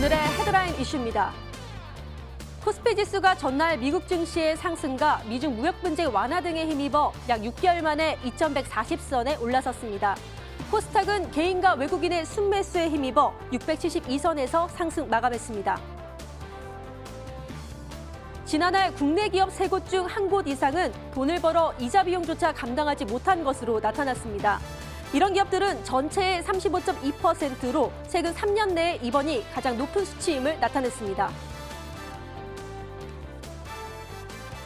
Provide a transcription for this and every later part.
오늘의 헤드라인 이슈입니다. 코스피 지수가 전날 미국 증시의 상승과 미중 무역 분쟁 완화 등에 힘입어 약 6개월 만에 2140선에 올라섰습니다. 코스닥은 개인과 외국인의 순매수에 힘입어 672선에서 상승 마감했습니다. 지난해 국내 기업 3곳 중 1곳 이상은 돈을 벌어 이자 비용조차 감당하지 못한 것으로 나타났습니다. 이런 기업들은 전체의 35.2%로 최근 3년 내에 이번이 가장 높은 수치임을 나타냈습니다.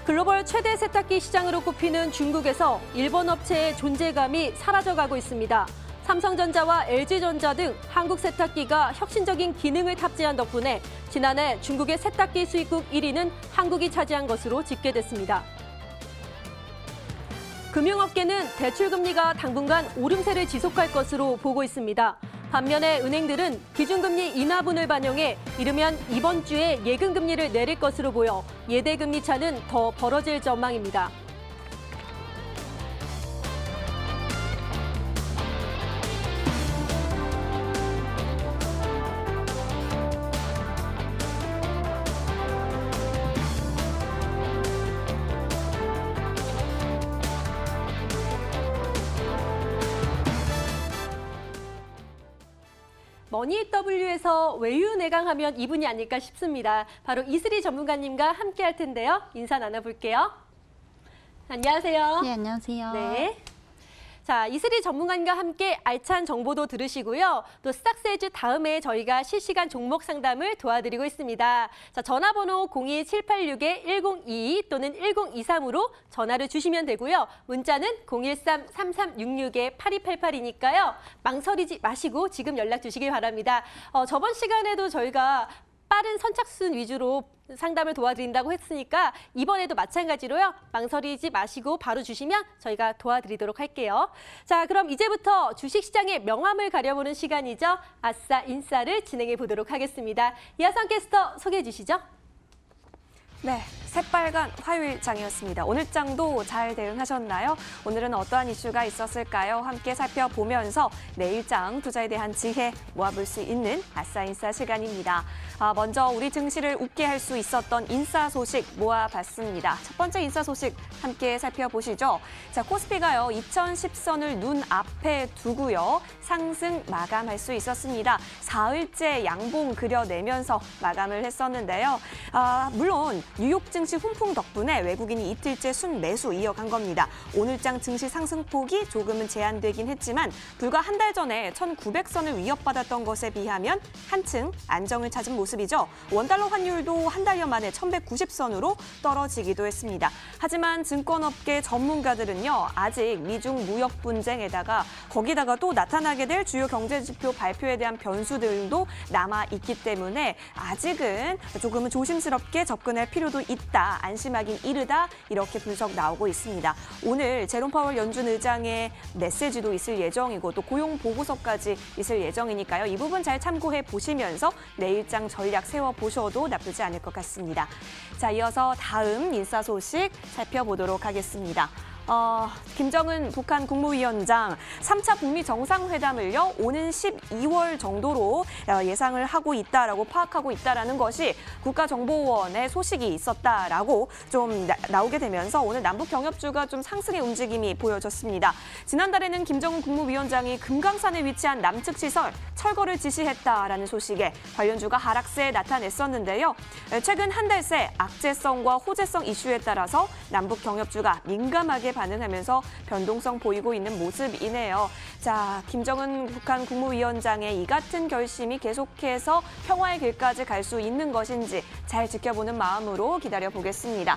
글로벌 최대 세탁기 시장으로 꼽히는 중국에서 일본 업체의 존재감이 사라져가고 있습니다. 삼성전자와 LG전자 등 한국 세탁기가 혁신적인 기능을 탑재한 덕분에 지난해 중국의 세탁기 수입국 1위는 한국이 차지한 것으로 집계됐습니다. 금융업계는 대출금리가 당분간 오름세를 지속할 것으로 보고 있습니다. 반면에 은행들은 기준금리 인하분을 반영해 이르면 이번 주에 예금금리를 내릴 것으로 보여 예대금리 차는 더 벌어질 전망입니다. 머니W에서 외유 내강하면 이분이 아닐까 싶습니다. 바로 이슬희 전문가님과 함께 할 텐데요. 인사 나눠볼게요. 안녕하세요. 네, 안녕하세요. 네. 자, 이슬희 전문가님과 함께 알찬 정보도 들으시고요. 또 스탁스에즈 다음에 저희가 실시간 종목 상담을 도와드리고 있습니다. 자, 전화번호 02786-1022 또는 1023으로 전화를 주시면 되고요. 문자는 013-3366-8288이니까요. 망설이지 마시고 지금 연락 주시길 바랍니다. 저번 시간에도 저희가 빠른 선착순 위주로 상담을 도와드린다고 했으니까 이번에도 마찬가지로요. 망설이지 마시고 바로 주시면 저희가 도와드리도록 할게요. 자, 그럼 이제부터 주식시장의 명암을 가려보는 시간이죠. 아싸 인싸를 진행해 보도록 하겠습니다. 이하선 캐스터 소개해 주시죠. 네, 새빨간 화요일장이었습니다. 오늘 장도 잘 대응하셨나요? 오늘은 어떠한 이슈가 있었을까요? 함께 살펴보면서 내일장 투자에 대한 지혜 모아볼 수 있는 아싸인싸 시간입니다. 먼저 우리 증시를 웃게 할 수 있었던 인싸 소식 모아봤습니다. 첫 번째 인싸 소식 함께 살펴보시죠. 자, 코스피가요 2010선을 눈앞에 두고요 상승 마감할 수 있었습니다. 사흘째 양봉 그려내면서 마감을 했었는데요. 물론 뉴욕 증시 훈풍 덕분에 외국인이 이틀째 순매수 이어간 겁니다. 오늘장 증시 상승폭이 조금은 제한되긴 했지만 불과 한 달 전에 1900선을 위협받았던 것에 비하면 한층 안정을 찾은 모습이죠. 원달러 환율도 한 달여 만에 1190선으로 떨어지기도 했습니다. 하지만 증권업계 전문가들은요. 아직 미중 무역 분쟁에다가 거기다가 또 나타나게 될 주요 경제지표 발표에 대한 변수들도 남아있기 때문에 아직은 조금은 조심스럽게 접근할 필요도 있다. 안심하긴 이르다. 이렇게 분석 나오고 있습니다. 오늘 제롬 파월 연준 의장의 메시지도 있을 예정이고 또 고용 보고서까지 있을 예정이니까요. 이 부분 잘 참고해 보시면서 내일장 전략 세워보셔도 나쁘지 않을 것 같습니다. 자, 이어서 다음 인싸 소식 살펴보도록 하겠습니다. 김정은 북한 국무위원장 3차 북미 정상회담을요. 오는 12월 정도로 예상을 하고 있다라고 파악하고 있다라는 것이 국가정보원의 소식이 있었다라고 좀 나오게 되면서 오늘 남북 경협주가 좀 상승의 움직임이 보여졌습니다. 지난달에는 김정은 국무위원장이 금강산에 위치한 남측 시설 철거를 지시했다라는 소식에 관련주가 하락세에 나타냈었는데요. 최근 한 달 새 악재성과 호재성 이슈에 따라서 남북 경협주가 민감하게 반응하면서 변동성 보이고 있는 모습이네요. 자, 김정은 북한 국무위원장의 이 같은 결심이 계속해서 평화의 길까지 갈 수 있는 것인지 잘 지켜보는 마음으로 기다려보겠습니다.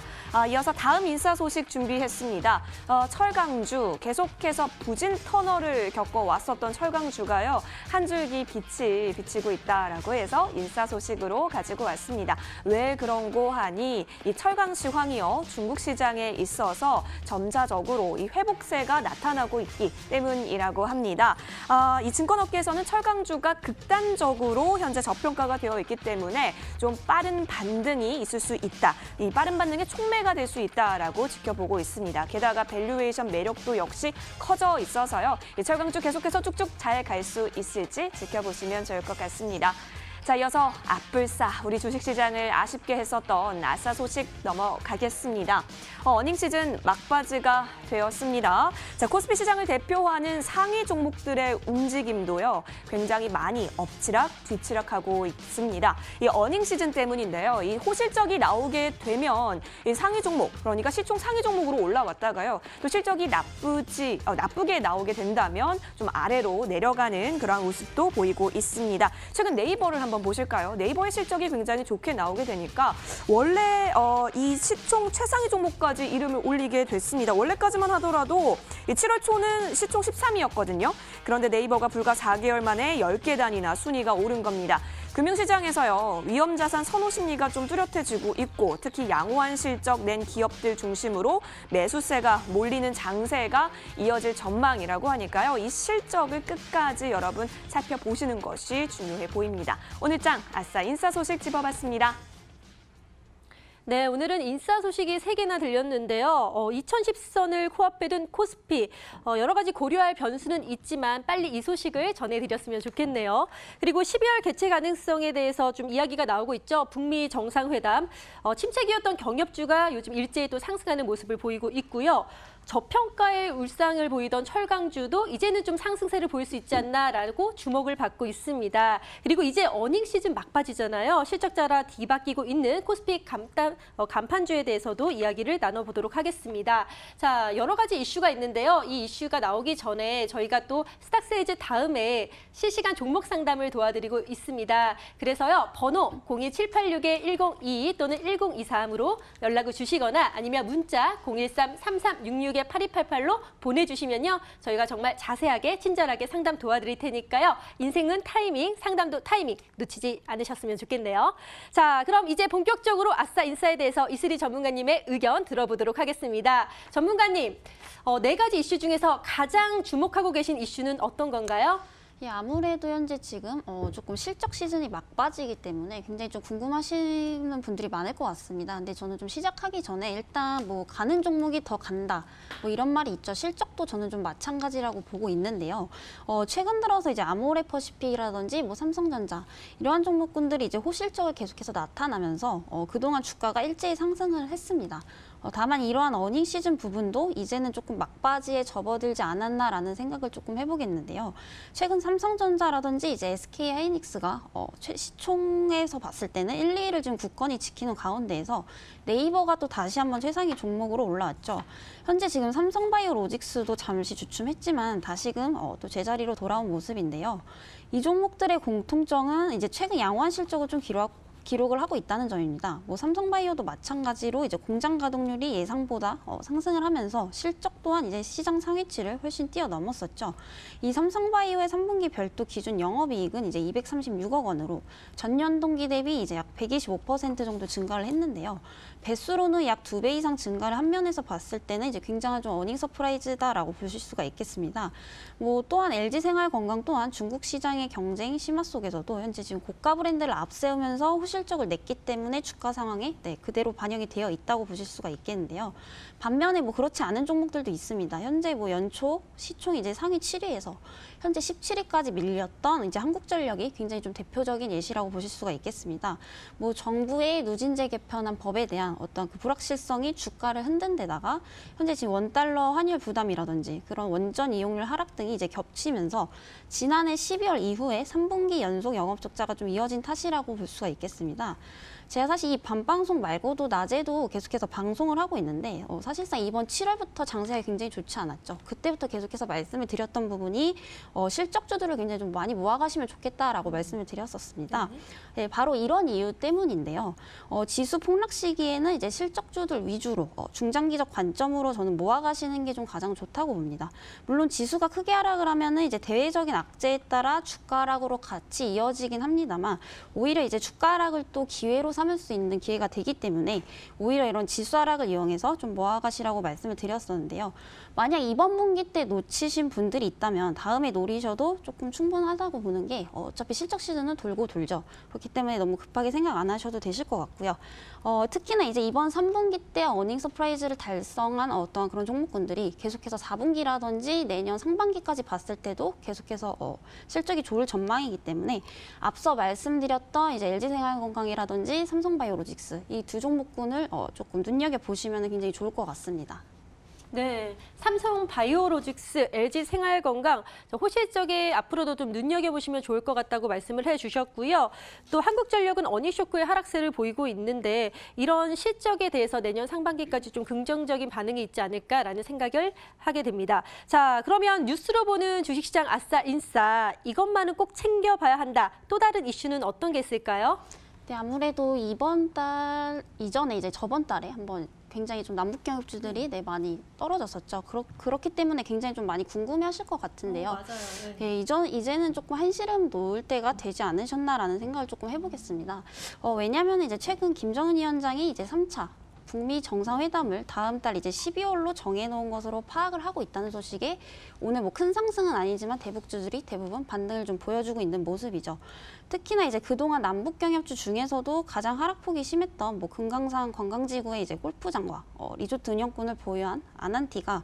이어서 다음 인싸 소식 준비했습니다. 철강주, 계속해서 부진 터널을 겪어왔었던 철강주가요. 한 줄기 빛이 비치고 있다라고 해서 인싸 소식으로 가지고 왔습니다. 왜 그런고 하니 이 철강 시황이요. 중국 시장에 있어서 점차적으로 이 회복세가 나타나고 있기 때문이라고 합니다. 이 증권업계에서는 철강주가 극단적으로 현재 저평가가 되어 있기 때문에 좀 빠른 반등이 있을 수 있다. 이 빠른 반등의 촉매가 될 수 있다라고 지켜보고 있습니다. 게다가 밸류에이션 매력도 역시 커져 있어서요. 이 철강주 계속해서 쭉쭉 잘 갈 수 있을지 지켜보시면 좋을 것 같습니다. 자, 이어서 앞불사, 우리 주식시장을 아쉽게 했었던 아싸 소식 넘어가겠습니다. 어닝 시즌 막바지가 되었습니다. 자, 코스피 시장을 대표하는 상위 종목들의 움직임도요, 굉장히 많이 엎치락 뒤치락하고 있습니다. 이 어닝 시즌 때문인데요. 이 호실적이 나오게 되면 이 상위 종목, 그러니까 시총 상위 종목으로 올라왔다가요, 또 실적이 나쁘게 나오게 된다면 좀 아래로 내려가는 그런 모습도 보이고 있습니다. 최근 네이버를 한번 보실까요? 네이버의 실적이 굉장히 좋게 나오게 되니까 원래 이 시총 최상위 종목까지 이름을 올리게 됐습니다. 원래까지만 하더라도 7월 초는 시총 13위였거든요. 그런데 네이버가 불과 4개월 만에 10계단이나 순위가 오른 겁니다. 금융시장에서요, 위험자산 선호 심리가 좀 뚜렷해지고 있고, 특히 양호한 실적 낸 기업들 중심으로 매수세가 몰리는 장세가 이어질 전망이라고 하니까요. 이 실적을 끝까지 여러분 살펴보시는 것이 중요해 보입니다. 오늘장 아싸 인싸 소식 짚어봤습니다. 네, 오늘은 인싸 소식이 3개나 들렸는데요. 2010선을 코앞에 둔 코스피. 여러 가지 고려할 변수는 있지만 빨리 이 소식을 전해드렸으면 좋겠네요. 그리고 12월 개최 가능성에 대해서 좀 이야기가 나오고 있죠. 북미 정상회담. 침체기였던 경협주가 요즘 일제히 또 상승하는 모습을 보이고 있고요. 저평가의 울상을 보이던 철강주도 이제는 좀 상승세를 보일 수 있지 않나라고 주목을 받고 있습니다. 그리고 이제 어닝 시즌 막바지잖아요. 실적자라 뒤바뀌고 있는 코스피 간판주에 대해서도 이야기를 나눠보도록 하겠습니다. 자, 여러 가지 이슈가 있는데요. 이 이슈가 나오기 전에 저희가 또 스탁스에이즈 다음에 실시간 종목 상담을 도와드리고 있습니다. 그래서요, 번호 02786-1022 또는 1023으로 연락을 주시거나 아니면 문자 013-3366-8288로 보내주시면요, 저희가 정말 자세하게 친절하게 상담 도와드릴 테니까요. 인생은 타이밍, 상담도 타이밍 놓치지 않으셨으면 좋겠네요. 자, 그럼 이제 본격적으로 아싸 인싸에 대해서 이슬이 전문가님의 의견 들어보도록 하겠습니다. 전문가님, 4가지 이슈 중에서 가장 주목하고 계신 이슈는 어떤 건가요? 예, 아무래도 현재 지금 조금 실적 시즌이 막바지이기 때문에 굉장히 좀 궁금하시는 분들이 많을 것 같습니다. 근데 저는 좀 시작하기 전에 일단 뭐 가는 종목이 더 간다, 뭐 이런 말이 있죠. 실적도 저는 좀 마찬가지라고 보고 있는데요. 최근 들어서 이제 아모레퍼시픽이라든지 뭐 삼성전자 이러한 종목군들이 이제 호실적을 계속해서 나타나면서 그동안 주가가 일제히 상승을 했습니다. 다만 이러한 어닝 시즌 부분도 이제는 조금 막바지에 접어들지 않았나라는 생각을 조금 해보겠는데요. 최근 삼성전자라든지 이제 SK 하이닉스가 시총에서 봤을 때는 1, 2위를 지금 굳건히 지키는 가운데에서 네이버가 또 다시 한번 최상위 종목으로 올라왔죠. 현재 지금 삼성바이오로직스도 잠시 주춤했지만 다시금 또 제자리로 돌아온 모습인데요. 이 종목들의 공통점은 이제 최근 양호한 실적을 좀 기록을 하고 있다는 점입니다. 뭐 삼성바이오도 마찬가지로 이제 공장 가동률이 예상보다 상승을 하면서 실적 또한 이제 시장 상위치를 훨씬 뛰어넘었었죠. 이 삼성바이오의 3분기 별도 기준 영업이익은 이제 236억 원으로 전년 동기 대비 이제 약 125% 정도 증가를 했는데요. 배수로는 약 2배 이상 증가를 한 면에서 봤을 때는 이제 굉장한 좀 어닝 서프라이즈다라고 보실 수가 있겠습니다. 뭐 또한 LG생활건강 또한 중국 시장의 경쟁 심화 속에서도 현재 지금 고가 브랜드를 앞세우면서 실적을 냈기 때문에 주가 상황에 그대로 반영이 되어 있다고 보실 수가 있겠는데요. 반면에 뭐 그렇지 않은 종목들도 있습니다. 현재 뭐 연초 시총 이제 상위 7위에서 현재 17위까지 밀렸던 이제 한국전력이 굉장히 좀 대표적인 예시라고 보실 수가 있겠습니다. 뭐 정부의 누진제 개편한 법에 대한 어떤 그 불확실성이 주가를 흔든 데다가 현재 지금 원달러 환율 부담이라든지 그런 원전 이용률 하락 등이 이제 겹치면서 지난해 12월 이후에 3분기 연속 영업 적자가 좀 이어진 탓이라고 볼 수가 있겠습니다. 제가 사실 이 밤방송 말고도 낮에도 계속해서 방송을 하고 있는데 사실상 이번 7월부터 장세가 굉장히 좋지 않았죠. 그때부터 계속해서 말씀을 드렸던 부분이 실적주들을 굉장히 좀 많이 모아가시면 좋겠다라고 말씀을 드렸었습니다. 네, 바로 이런 이유 때문인데요. 지수 폭락 시기에는 이제 실적주들 위주로 중장기적 관점으로 저는 모아가시는 게 좀 가장 좋다고 봅니다. 물론 지수가 크게 하락을 하면은 이제 대외적인 악재에 따라 주가 하락으로 같이 이어지긴 합니다만 오히려 이제 주가 하락을 또 기회로 삼을 수 있는 기회가 되기 때문에 오히려 이런 지수 하락을 이용해서 좀 모아가시라고 말씀을 드렸었는데요. 만약 이번 분기 때 놓치신 분들이 있다면 다음에 노리셔도 조금 충분하다고 보는 게 어차피 실적 시즌은 돌고 돌죠. 그렇기 때문에 너무 급하게 생각 안 하셔도 되실 것 같고요. 특히나 이제 이번 3분기 때 어닝 서프라이즈를 달성한 어떠한 그런 종목군들이 계속해서 4분기라든지 내년 상반기까지 봤을 때도 계속해서 실적이 좋을 전망이기 때문에 앞서 말씀드렸던 이제 LG생활건강이라든지 삼성바이오로직스 이 두 종목군을 조금 눈여겨보시면 굉장히 좋을 것 같습니다. 네, 삼성 바이오로직스, LG 생활건강 호실적에 앞으로도 좀 눈여겨보시면 좋을 것 같다고 말씀을 해주셨고요. 또 한국전력은 어닝쇼크의 하락세를 보이고 있는데 이런 실적에 대해서 내년 상반기까지 좀 긍정적인 반응이 있지 않을까라는 생각을 하게 됩니다. 자, 그러면 뉴스로 보는 주식시장 아싸인싸 이것만은 꼭 챙겨봐야 한다. 또 다른 이슈는 어떤 게 있을까요? 네, 아무래도 이번 달 이전에 이제 저번 달에 한번 굉장히 좀 남북 경협주들이 많이 떨어졌었죠. 그렇기 때문에 굉장히 좀 많이 궁금해하실 것 같은데요. 맞아요. 네, 이제는 조금 한시름 놓을 때가 되지 않으셨나라는 생각을 조금 해보겠습니다. 왜냐하면 이제 최근 김정은 위원장이 이제 3차 북미 정상회담을 다음 달 이제 12월로 정해놓은 것으로 파악을 하고 있다는 소식에 오늘 뭐 큰 상승은 아니지만 대북주들이 대부분 반등을 좀 보여주고 있는 모습이죠. 특히나 이제 그동안 남북 경협주 중에서도 가장 하락폭이 심했던 뭐 금강산 관광지구의 이제 골프장과 리조트 운영권을 보유한 아난티가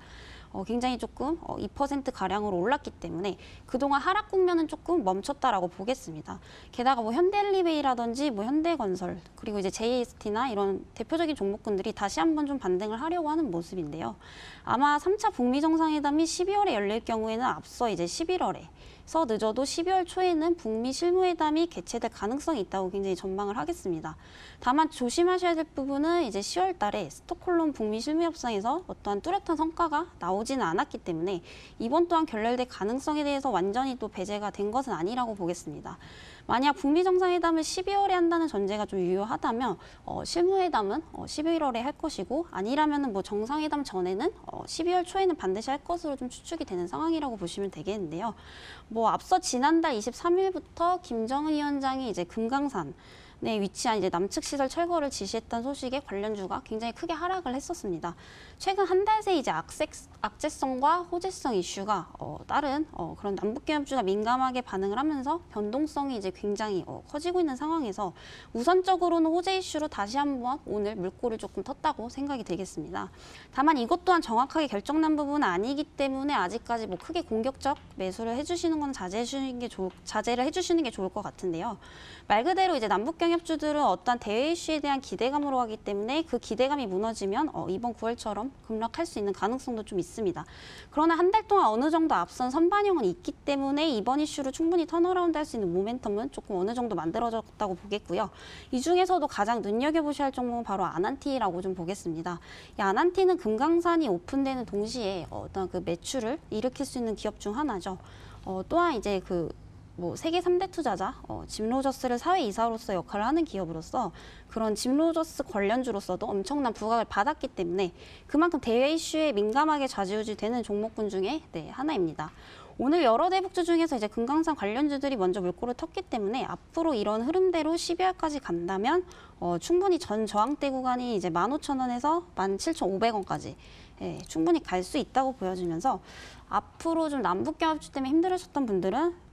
굉장히 조금 2%가량으로 올랐기 때문에 그동안 하락 국면은 조금 멈췄다라고 보겠습니다. 게다가 뭐 현대엘리베이라든지 뭐 현대건설 그리고 이제 JST나 이런 대표적인 종목군들이 다시 한번 좀 반등을 하려고 하는 모습인데요. 아마 3차 북미 정상회담이 12월에 열릴 경우에는 앞서 이제 11월에 늦어도 12월 초에는 북미 실무회담이 개최될 가능성이 있다고 굉장히 전망을 하겠습니다. 다만 조심하셔야 될 부분은 이제 10월 달에 스톡홀름 북미 실무협상에서 어떠한 뚜렷한 성과가 나오지는 않았기 때문에 이번 또한 결렬될 가능성에 대해서 완전히 또 배제가 된 것은 아니라고 보겠습니다. 만약 북미 정상회담을 12월에 한다는 전제가 좀 유효하다면 실무회담은 11월에 할 것이고 아니라면은 뭐 정상회담 전에는 12월 초에는 반드시 할 것으로 좀 추측이 되는 상황이라고 보시면 되겠는데요. 뭐 앞서 지난달 23일부터 김정은 위원장이 이제 금강산 네, 위치한 이제 남측 시설 철거를 지시했던 소식에 관련주가 굉장히 크게 하락을 했었습니다. 최근 한 달 새 이제 악재성과 호재성 이슈가 다른 그런 남북 경협주가 민감하게 반응을 하면서 변동성이 이제 굉장히 커지고 있는 상황에서 우선적으로는 호재 이슈로 다시 한번 오늘 물꼬를 조금 텄다고 생각이 되겠습니다. 다만 이것 또한 정확하게 결정난 부분은 아니기 때문에 아직까지 뭐 크게 공격적 매수를 해주시는 건 자제를 해주시는 게 좋을 것 같은데요. 말 그대로 이제 남북 경협주들은 어떠한 대외 이슈에 대한 기대감으로 하기 때문에 그 기대감이 무너지면 이번 9월처럼 급락할 수 있는 가능성도 좀 있습니다. 그러나 한 달 동안 어느 정도 앞선 선반영은 있기 때문에 이번 이슈로 충분히 턴어라운드 할 수 있는 모멘텀은 조금 어느 정도 만들어졌다고 보겠고요. 이 중에서도 가장 눈여겨보셔야 할 종목은 바로 아난티라고 좀 보겠습니다. 이 아난티는 금강산이 오픈되는 동시에 어떤 그 매출을 일으킬 수 있는 기업 중 하나죠. 또한 이제 뭐 세계 3대 투자자 짐 로저스를 사회이사로서 역할을 하는 기업으로서 그런 짐 로저스 관련주로서도 엄청난 부각을 받았기 때문에 그만큼 대외 이슈에 민감하게 좌지우지 되는 종목군 중에 하나입니다. 오늘 여러 대북주 중에서 이제 금강산 관련주들이 먼저 물꼬를 텄기 때문에 앞으로 이런 흐름대로 12월까지 간다면 충분히 전 저항대 구간이 이제 15,000원에서 17,500원까지 충분히 갈 수 있다고 보여지면서 앞으로 좀 남북 경협주 때문에 힘들으셨던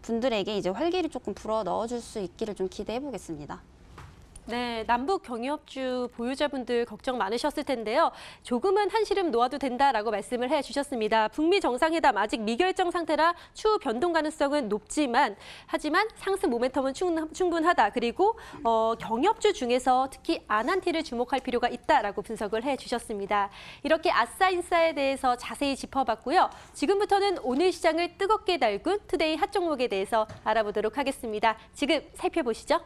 분들에게 이제 활기를 조금 불어 넣어줄 수 있기를 좀 기대해 보겠습니다. 네, 남북 경협주 보유자분들 걱정 많으셨을 텐데요. 조금은 한시름 놓아도 된다라고 말씀을 해주셨습니다. 북미 정상회담 아직 미결정 상태라 추후 변동 가능성은 높지만 하지만 상승 모멘텀은 충분하다. 그리고 경협주 중에서 특히 아난티를 주목할 필요가 있다라고 분석을 해주셨습니다. 이렇게 아싸인싸에 대해서 자세히 짚어봤고요. 지금부터는 오늘 시장을 뜨겁게 달군 투데이 핫 종목에 대해서 알아보도록 하겠습니다. 지금 살펴보시죠.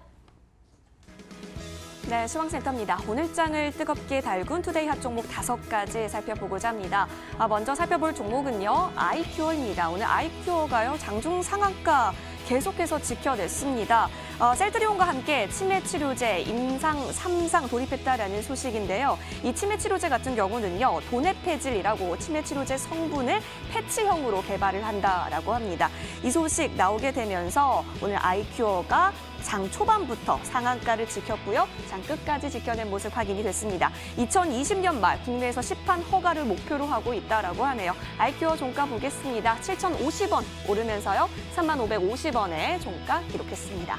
네, 시황센터입니다. 오늘장을 뜨겁게 달군 투데이 핫 종목 5가지 살펴보고자 합니다. 먼저 살펴볼 종목은요, 아이큐어입니다. 오늘 아이큐어가요, 장중 상한가 계속해서 지켜냈습니다. 셀트리온과 함께 치매 치료제 임상 3상 돌입했다라는 소식인데요. 이 치매 치료제 같은 경우는요, 도네페질이라고 치매 치료제 성분을 패치형으로 개발을 한다라고 합니다. 이 소식 나오게 되면서 오늘 아이큐어가 장 초반부터 상한가를 지켰고요. 장 끝까지 지켜낸 모습 확인이 됐습니다. 2020년 말 국내에서 시판 허가를 목표로 하고 있다라고 하네요. 아이큐어 종가 보겠습니다. 7,050원 오르면서요. 3550원에 종가 기록했습니다.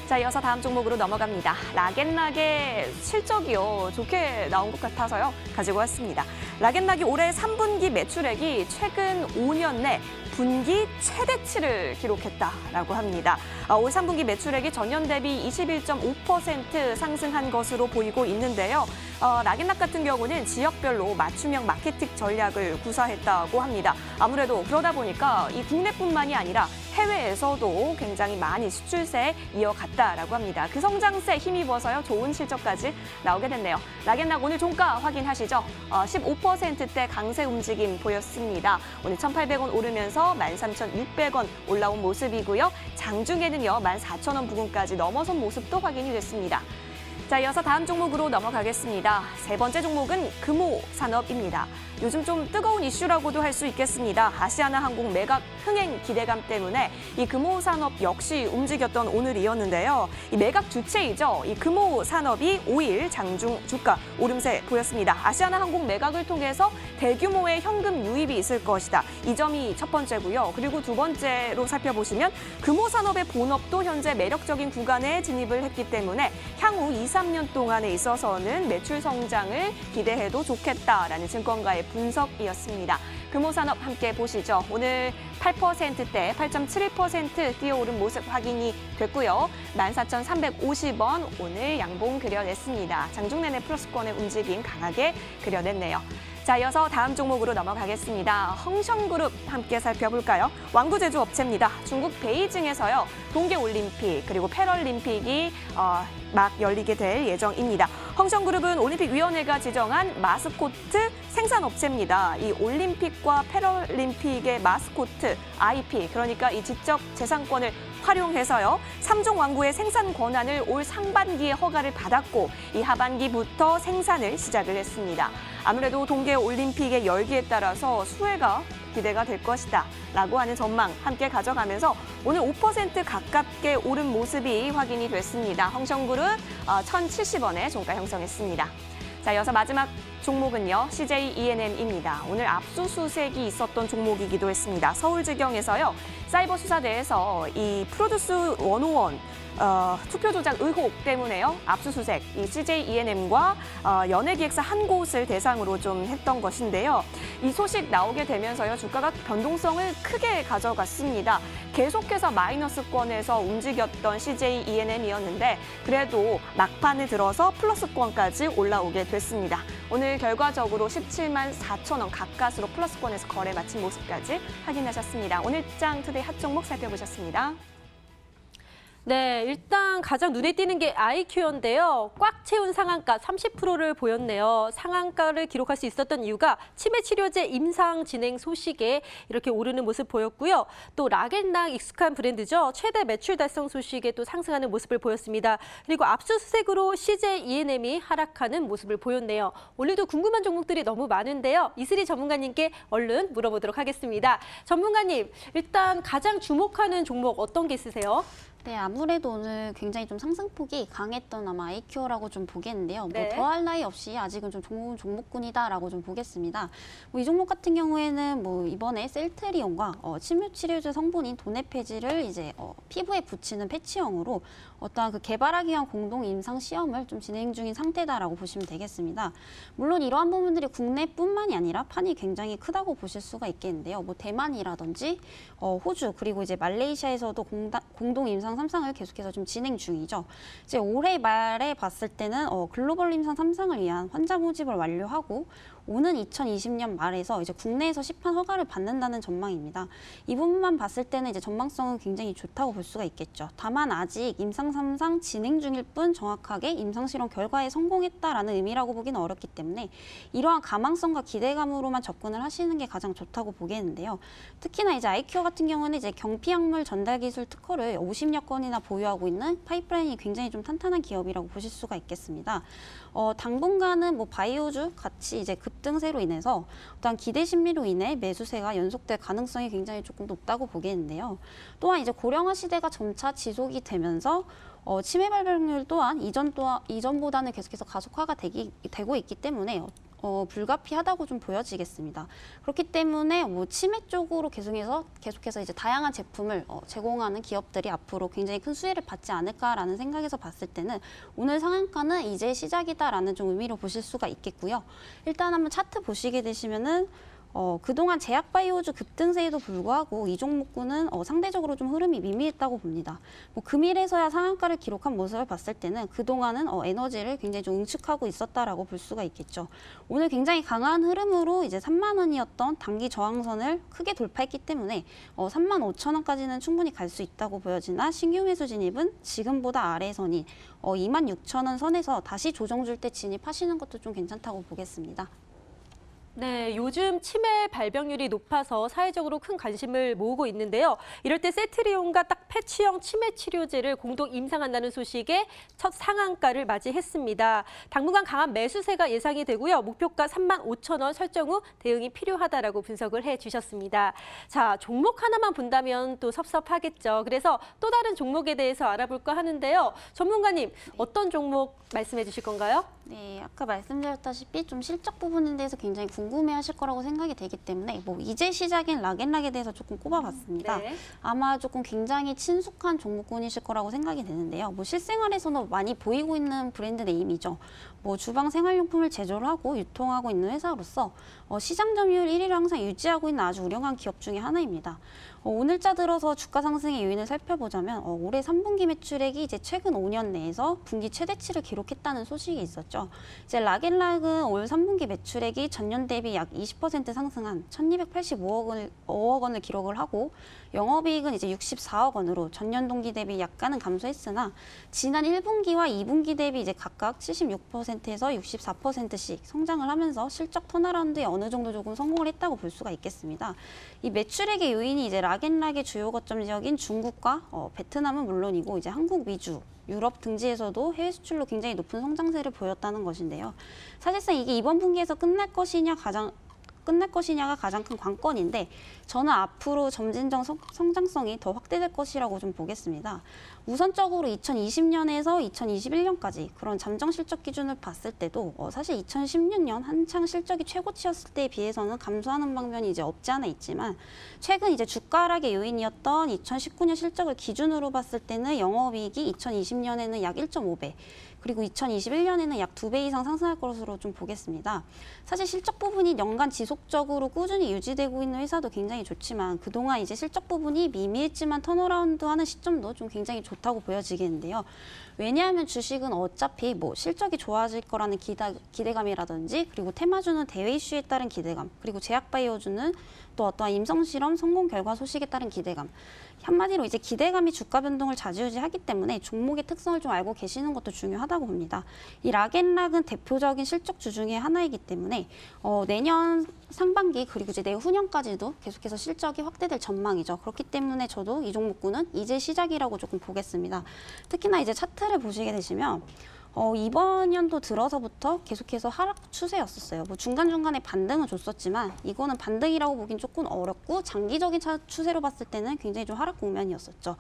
자, 이어서 다음 종목으로 넘어갑니다. 락앤락의 실적이요. 좋게 나온 것 같아서요. 가지고 왔습니다. 락앤락이 올해 3분기 매출액이 최근 5년 내 분기 최대치를 기록했다라고 합니다. 올 3분기 매출액이 전년 대비 21.5% 상승한 것으로 보이고 있는데요. 락앤락 같은 경우는 지역별로 맞춤형 마케팅 전략을 구사했다고 합니다. 아무래도 그러다 보니까 이 국내뿐만이 아니라 해외에서도 굉장히 많이 수출세에 이어갔다라고 합니다. 그 성장세에 힘입어서요. 좋은 실적까지 나오게 됐네요. 락앤락 오늘 종가 확인하시죠. 15%대 강세 움직임 보였습니다. 오늘 1,800원 오르면서 13,600원 올라온 모습이고요. 장중에는요. 14,000원 부근까지 넘어선 모습도 확인이 됐습니다. 자, 이어서 다음 종목으로 넘어가겠습니다. 세 번째 종목은 금호산업입니다. 요즘 좀 뜨거운 이슈라고도 할 수 있겠습니다. 아시아나항공 매각 흥행 기대감 때문에 이 금호산업 역시 움직였던 오늘이었는데요. 이 매각 주체이죠. 이 금호산업이 5일 장중 주가 오름세 보였습니다. 아시아나항공 매각을 통해서 대규모의 현금 유입이 있을 것이다. 이 점이 첫 번째고요. 그리고 두 번째로 살펴보시면 금호산업의 본업도 현재 매력적인 구간에 진입을 했기 때문에 향후 2, 3년 동안에 있어서는 매출 성장을 기대해도 좋겠다라는 증권가의 분석이었습니다. 금호산업 함께 보시죠. 오늘 8%대 8.71% 뛰어오른 모습 확인이 됐고요. 14,350원 오늘 양봉 그려냈습니다. 장중 내내 플러스권의 움직임 강하게 그려냈네요. 자, 이어서 다음 종목으로 넘어가겠습니다. 헝성그룹 함께 살펴볼까요? 완구 제조 업체입니다. 중국 베이징에서요. 동계올림픽 그리고 패럴림픽이 막 열리게 될 예정입니다. 헝성그룹은 올림픽위원회가 지정한 마스코트 생산업체입니다. 이 올림픽과 패럴림픽의 마스코트 IP, 그러니까 이 지적 재산권을 활용해서요. 3종 완구의 생산 권한을 올 상반기에 허가를 받았고 이 하반기부터 생산을 시작을 했습니다. 아무래도 동계올림픽의 열기에 따라서 수혜가 기대가 될 것이다 라고 하는 전망 함께 가져가면서 오늘 5% 가깝게 오른 모습이 확인이 됐습니다. 헝성그룹 1,070원에 종가 형성했습니다. 자, 이어서 마지막 종목은요. CJ E&M입니다. 오늘 압수수색이 있었던 종목이기도 했습니다. 서울지경에서요. 사이버 수사대에서 이 프로듀스 101 투표 조작 의혹 때문에요. 압수수색, 이 CJ E&M과 연예기획사 한 곳을 대상으로 좀 했던 것인데요. 이 소식 나오게 되면서요. 주가가 변동성을 크게 가져갔습니다. 계속해서 마이너스권에서 움직였던 CJ E&M이었는데 그래도 막판에 들어서 플러스권까지 올라오게 됐습니다. 오늘 결과적으로 17만 4천 원 가까스로 플러스권에서 거래 마친 모습까지 확인하셨습니다. 오늘 장 투데이 핫 종목 살펴보셨습니다. 네, 일단 가장 눈에 띄는 게 아이큐어인데요. 꽉 채운 상한가 30%를 보였네요. 상한가를 기록할 수 있었던 이유가 치매 치료제 임상 진행 소식에 이렇게 오르는 모습 보였고요. 또 락앤락 익숙한 브랜드죠. 최대 매출 달성 소식에 또 상승하는 모습을 보였습니다. 그리고 압수수색으로 CJ E&M이 하락하는 모습을 보였네요. 오늘도 궁금한 종목들이 너무 많은데요. 이슬이 전문가님께 얼른 물어보도록 하겠습니다. 전문가님, 일단 가장 주목하는 종목 어떤 게 있으세요? 네, 아무래도 오늘 굉장히 좀 상승폭이 강했던 아마 아이큐어라고 좀 보겠는데요. 네. 뭐 더할 나위 없이 아직은 좀 좋은 종목군이다라고 좀 보겠습니다. 뭐 이 종목 같은 경우에는 뭐 이번에 셀트리온과 침유 치료제 성분인 도네페지를 이제 피부에 붙이는 패치형으로 어떠한 그 개발하기 위한 공동 임상 시험을 좀 진행 중인 상태다라고 보시면 되겠습니다. 물론 이러한 부분들이 국내뿐만이 아니라 판이 굉장히 크다고 보실 수가 있겠는데요. 뭐 대만이라든지 호주 그리고 이제 말레이시아에서도 공동 임상 3상을 계속해서 좀 진행 중이죠. 이제 올해 말에 봤을 때는 글로벌 임상 3상을 위한 환자 모집을 완료하고 오는 2020년 말에서 이제 국내에서 시판 허가를 받는다는 전망입니다. 이 부분만 봤을 때는 이제 전망성은 굉장히 좋다고 볼 수가 있겠죠. 다만 아직 임상 3상 진행 중일 뿐 정확하게 임상 실험 결과에 성공했다라는 의미라고 보기는 어렵기 때문에 이러한 가망성과 기대감으로만 접근을 하시는 게 가장 좋다고 보겠는데요. 특히나 이제 아이큐어 같은 경우는 이제 경피약물 전달 기술 특허를 50여 건이나 보유하고 있는 파이프라인이 굉장히 좀 탄탄한 기업이라고 보실 수가 있겠습니다. 당분간은 뭐 바이오주 같이 이제 급등세로 인해서 어떤 기대 심리로 인해 매수세가 연속될 가능성이 굉장히 조금 높다고 보겠는데요. 또한 이제 고령화 시대가 점차 지속이 되면서 치매 발병률 또한 이전보다는 계속해서 가속화가 되고 있기 때문에 불가피하다고 좀 보여지겠습니다. 그렇기 때문에 뭐 치매 쪽으로 계속해서 이제 다양한 제품을 제공하는 기업들이 앞으로 굉장히 큰 수혜를 받지 않을까라는 생각에서 봤을 때는 오늘 상한가는 이제 시작이다라는 좀 의미로 보실 수가 있겠고요. 일단 한번 차트 보시게 되시면은 그동안 제약바이오주 급등세에도 불구하고 이 종목군은 상대적으로 좀 흐름이 미미했다고 봅니다. 뭐 금일에서야 상한가를 기록한 모습을 봤을 때는 그동안은 에너지를 굉장히 좀 응축하고 있었다라고 볼 수가 있겠죠. 오늘 굉장히 강한 흐름으로 이제 3만 원이었던 단기 저항선을 크게 돌파했기 때문에 3만 5천 원까지는 충분히 갈 수 있다고 보여지나 신규 매수 진입은 지금보다 아래 선인 2만 6천 원 선에서 다시 조정 줄 때 진입하시는 것도 좀 괜찮다고 보겠습니다. 네, 요즘 치매 발병률이 높아서 사회적으로 큰 관심을 모으고 있는데요. 이럴 때 세트리온과 딱 패치형 치매 치료제를 공동 임상한다는 소식에 첫 상한가를 맞이했습니다. 당분간 강한 매수세가 예상이 되고요. 목표가 3만 5천 원 설정 후 대응이 필요하다라고 분석을 해주셨습니다. 자, 종목 하나만 본다면 또 섭섭하겠죠. 그래서 또 다른 종목에 대해서 알아볼까 하는데요. 전문가님, 어떤 종목 말씀해 주실 건가요? 네, 아까 말씀드렸다시피 좀 실적 부분에 대해서 굉장히 궁금해하실 거라고 생각이 되기 때문에 뭐 이제 시작인 락앤락에 대해서 조금 꼽아봤습니다. 네. 아마 조금 굉장히 친숙한 종목군이실 거라고 생각이 되는데요. 뭐 실생활에서는 많이 보이고 있는 브랜드 네임이죠. 뭐 주방 생활용품을 제조를 하고 유통하고 있는 회사로서 시장 점유율 1위를 항상 유지하고 있는 아주 우량한 기업 중에 하나입니다. 오늘자 들어서 주가 상승의 요인을 살펴보자면 올해 3분기 매출액이 이제 최근 5년 내에서 분기 최대치를 기록했다는 소식이 있었죠. 이제 락앤락은 올 3분기 매출액이 전년 대비 약 20% 상승한 1,285억 원을 기록을 하고 영업이익은 이제 64억 원으로 전년 동기 대비 약간은 감소했으나 지난 1분기와 2분기 대비 이제 각각 76%에서 64%씩 성장을 하면서 실적 턴어라운드에 어느 정도 조금 성공을 했다고 볼 수가 있겠습니다. 이 매출액의 요인이 이제 락앤락의 주요 거점 지역인 중국과 베트남은 물론이고 이제 한국 위주 유럽 등지에서도 해외 수출로 굉장히 높은 성장세를 보였다는 것인데요. 사실상 이게 이번 분기에서 끝날 것이냐가 가장 큰 관건인데 저는 앞으로 점진적 성장성이 더 확대될 것이라고 좀 보겠습니다. 우선적으로 2020년에서 2021년까지 그런 잠정 실적 기준을 봤을 때도 사실 2016년 한창 실적이 최고치였을 때에 비해서는 감소하는 방면이 이제 없지 않아 있지만 최근 이제 주가 하락의 요인이었던 2019년 실적을 기준으로 봤을 때는 영업이익이 2020년에는 약 1.5배 그리고 2021년에는 약 2배 이상 상승할 것으로 좀 보겠습니다. 사실 실적 부분이 연간 지속적으로 꾸준히 유지되고 있는 회사도 굉장히 좋지만 그동안 이제 실적 부분이 미미했지만 턴어라운드하는 시점도 좀 굉장히 좋다고 보여지겠는데요. 왜냐하면 주식은 어차피 뭐 실적이 좋아질 거라는 기대감이라든지 그리고 테마주는 대외 이슈에 따른 기대감 그리고 제약바이오주는 또 어떠한 임상실험 성공 결과 소식에 따른 기대감 한마디로 이제 기대감이 주가 변동을 좌지우지하기 때문에 종목의 특성을 좀 알고 계시는 것도 중요하다고 봅니다. 이 락앤락은 대표적인 실적주 중에 하나이기 때문에 내년 상반기 그리고 이제 내후년까지도 계속해서 실적이 확대될 전망이죠. 그렇기 때문에 저도 이 종목군은 이제 시작이라고 조금 보겠습니다. 특히나 이제 차트를 보시게 되시면 이번 연도 들어서부터 계속해서 하락 추세였었어요. 뭐 중간중간에 반등은 줬었지만 이거는 반등이라고 보긴 조금 어렵고 장기적인 추세로 봤을 때는 굉장히 좀 하락 국면이었었죠.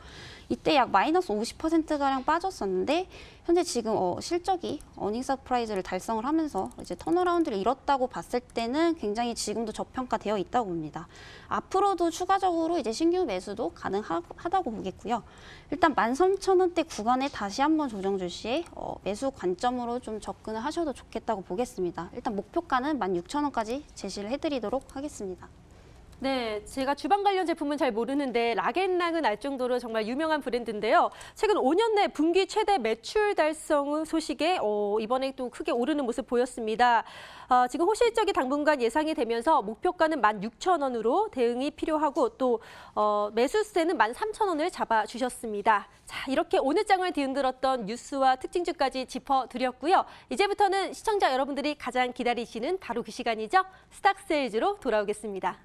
이때 약 마이너스 50%가량 빠졌었는데 현재 지금 실적이 어닝 서프라이즈를 달성을 하면서 이제 턴어라운드를 이뤘다고 봤을 때는 굉장히 지금도 저평가되어 있다고 봅니다. 앞으로도 추가적으로 이제 신규 매수도 가능하다고 보겠고요. 일단 13,000원대 구간에 다시 한번 조정 줄 시에 매수 관점으로 좀 접근을 하셔도 좋겠다고 보겠습니다. 일단 목표가는 16,000원까지 제시를 해드리도록 하겠습니다. 네, 제가 주방 관련 제품은 잘 모르는데 락앤락은 알 정도로 정말 유명한 브랜드인데요. 최근 5년 내 분기 최대 매출 달성 소식에 이번에 또 크게 오르는 모습 보였습니다. 지금 호실적이 당분간 예상이 되면서 목표가는 16,000원으로 대응이 필요하고 또 매수세는 13,000원을 잡아주셨습니다. 자, 이렇게 오늘 장을 뒤흔들었던 뉴스와 특징주까지 짚어드렸고요. 이제부터는 시청자 여러분들이 가장 기다리시는 바로 그 시간이죠. 스탁세일즈로 돌아오겠습니다.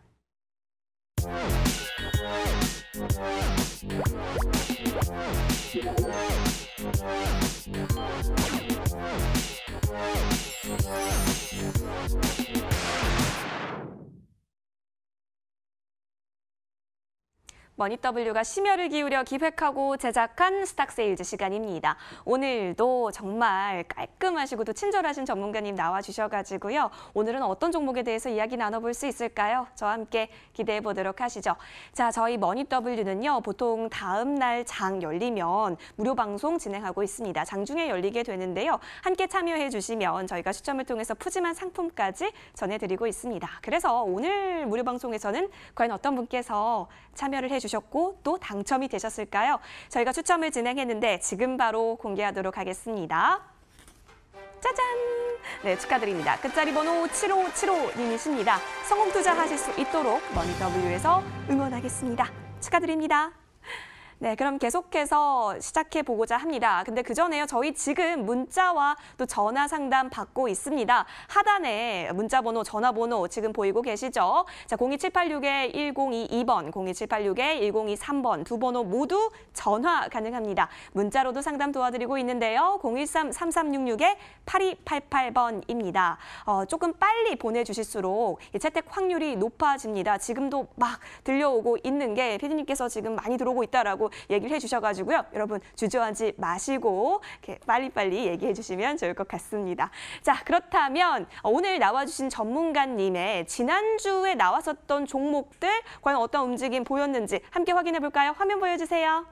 머니W가 심혈을 기울여 기획하고 제작한 스탁세일즈 시간입니다. 오늘도 정말 깔끔하시고 또 친절하신 전문가님 나와주셔가지고요. 오늘은 어떤 종목에 대해서 이야기 나눠볼 수 있을까요? 저와 함께 기대해 보도록 하시죠. 자, 저희 머니W는요. 보통 다음 날 장 열리면 무료 방송 진행하고 있습니다. 장중에 열리게 되는데요. 함께 참여해 주시면 저희가 추첨을 통해서 푸짐한 상품까지 전해드리고 있습니다. 그래서 오늘 무료 방송에서는 과연 어떤 분께서 참여를 해주셨고 또 당첨이 되셨을까요? 저희가 추첨을 진행했는데 지금 바로 공개하도록 하겠습니다. 짜잔! 네, 축하드립니다. 끝자리 번호 7575님이십니다. 성공 투자하실 수 있도록 머니W에서 응원하겠습니다. 축하드립니다. 네, 그럼 계속해서 시작해 보고자 합니다. 근데 그 전에요. 저희 지금 문자와 또 전화 상담 받고 있습니다. 하단에 문자 번호, 전화 번호 지금 보이고 계시죠? 자, 02786-1022번, 02786-1023번 두 번호 모두 전화 가능합니다. 문자로도 상담 도와드리고 있는데요. 013-3366-8288번입니다. 조금 빨리 보내주실수록 채택 확률이 높아집니다. 지금도 막 들려오고 있는 게 피디님께서 지금 많이 들어오고 있다라고 얘기를 해주셔가지고요. 여러분 주저하지 마시고 이렇게 빨리빨리 얘기해 주시면 좋을 것 같습니다. 자, 그렇다면 오늘 나와주신 전문가님의 지난주에 나왔었던 종목들 과연 어떤 움직임 보였는지 함께 확인해 볼까요? 화면 보여주세요.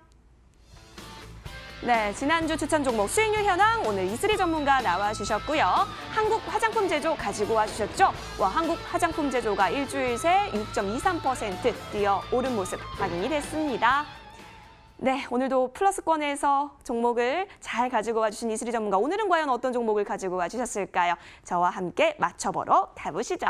네, 지난주 추천 종목 수익률 현황 오늘 이슬이 전문가 나와주셨고요. 한국 화장품 제조 가지고 와주셨죠? 와, 한국 화장품 제조가 일주일 새 6.23% 뛰어오른 모습 확인이 됐습니다. 네, 오늘도 플러스권에서 종목을 잘 가지고 와주신 이슬이 전문가. 오늘은 과연 어떤 종목을 가지고 와주셨을까요? 저와 함께 맞춰보러 가보시죠.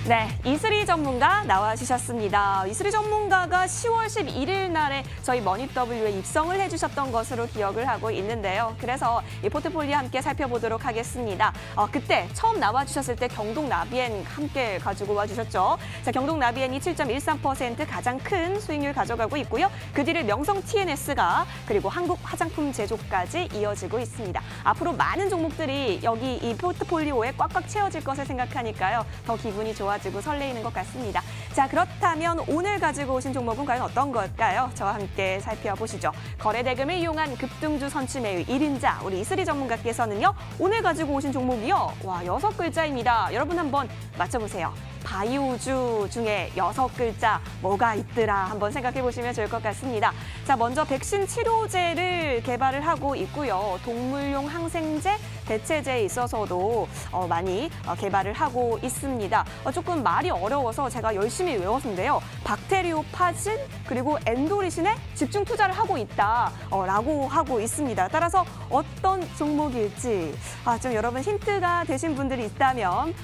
네, 이슬이 전문가 나와주셨습니다. 이슬이 전문가가 10월 11일 날에 저희 머니W에 입성을 해주셨던 것으로 기억을 하고 있는데요. 그래서 이 포트폴리오 함께 살펴보도록 하겠습니다. 그때 처음 나와주셨을 때 경동나비엔 함께 가지고 와주셨죠. 자, 경동나비엔이 7.13% 가장 큰 수익률 가져가고 있고요. 그 뒤를 명성 TNS가 그리고 한국 화장품 제조까지 이어지고 있습니다. 앞으로 많은 종목들이 여기 이 포트폴리오에 꽉꽉 채워질 것을 생각하니까요. 더 기분이 좋아지고 설레이는 것 같습니다. 자, 그렇다면 오늘 가지고 오신 종목은 과연 어떤 걸까요? 저와 함께 살펴보시죠. 거래대금을 이용한 급등주 선취매의 1인자 우리 이슬이 전문가께서는요. 오늘 가지고 오신 종목이요. 와, 6글자입니다. 여러분 한번 맞춰보세요. 바이오주 중에 6글자 뭐가 있더라 한번 생각해 보시면 좋을 것 같습니다. 자, 먼저 백신 치료제를 개발을 하고 있고요. 동물용 항생제, 대체제에 있어서도 많이 개발을 하고 있습니다. 조금 말이 어려워서 제가 열심히 외웠는데요. 박테리오파진 그리고 엔도리신에 집중 투자를 하고 있다라고 하고 있습니다. 따라서 어떤 종목일지 좀 여러분 힌트가 되신 분들이 있다면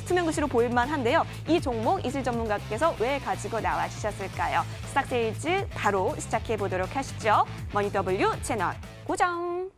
투명글씨로 보일만 한데요. 이 종목 이슬 전문가께서 왜 가지고 나와주셨을까요? 스탁세일즈 바로 시작해 보도록 하시죠. 머니W 채널 고정.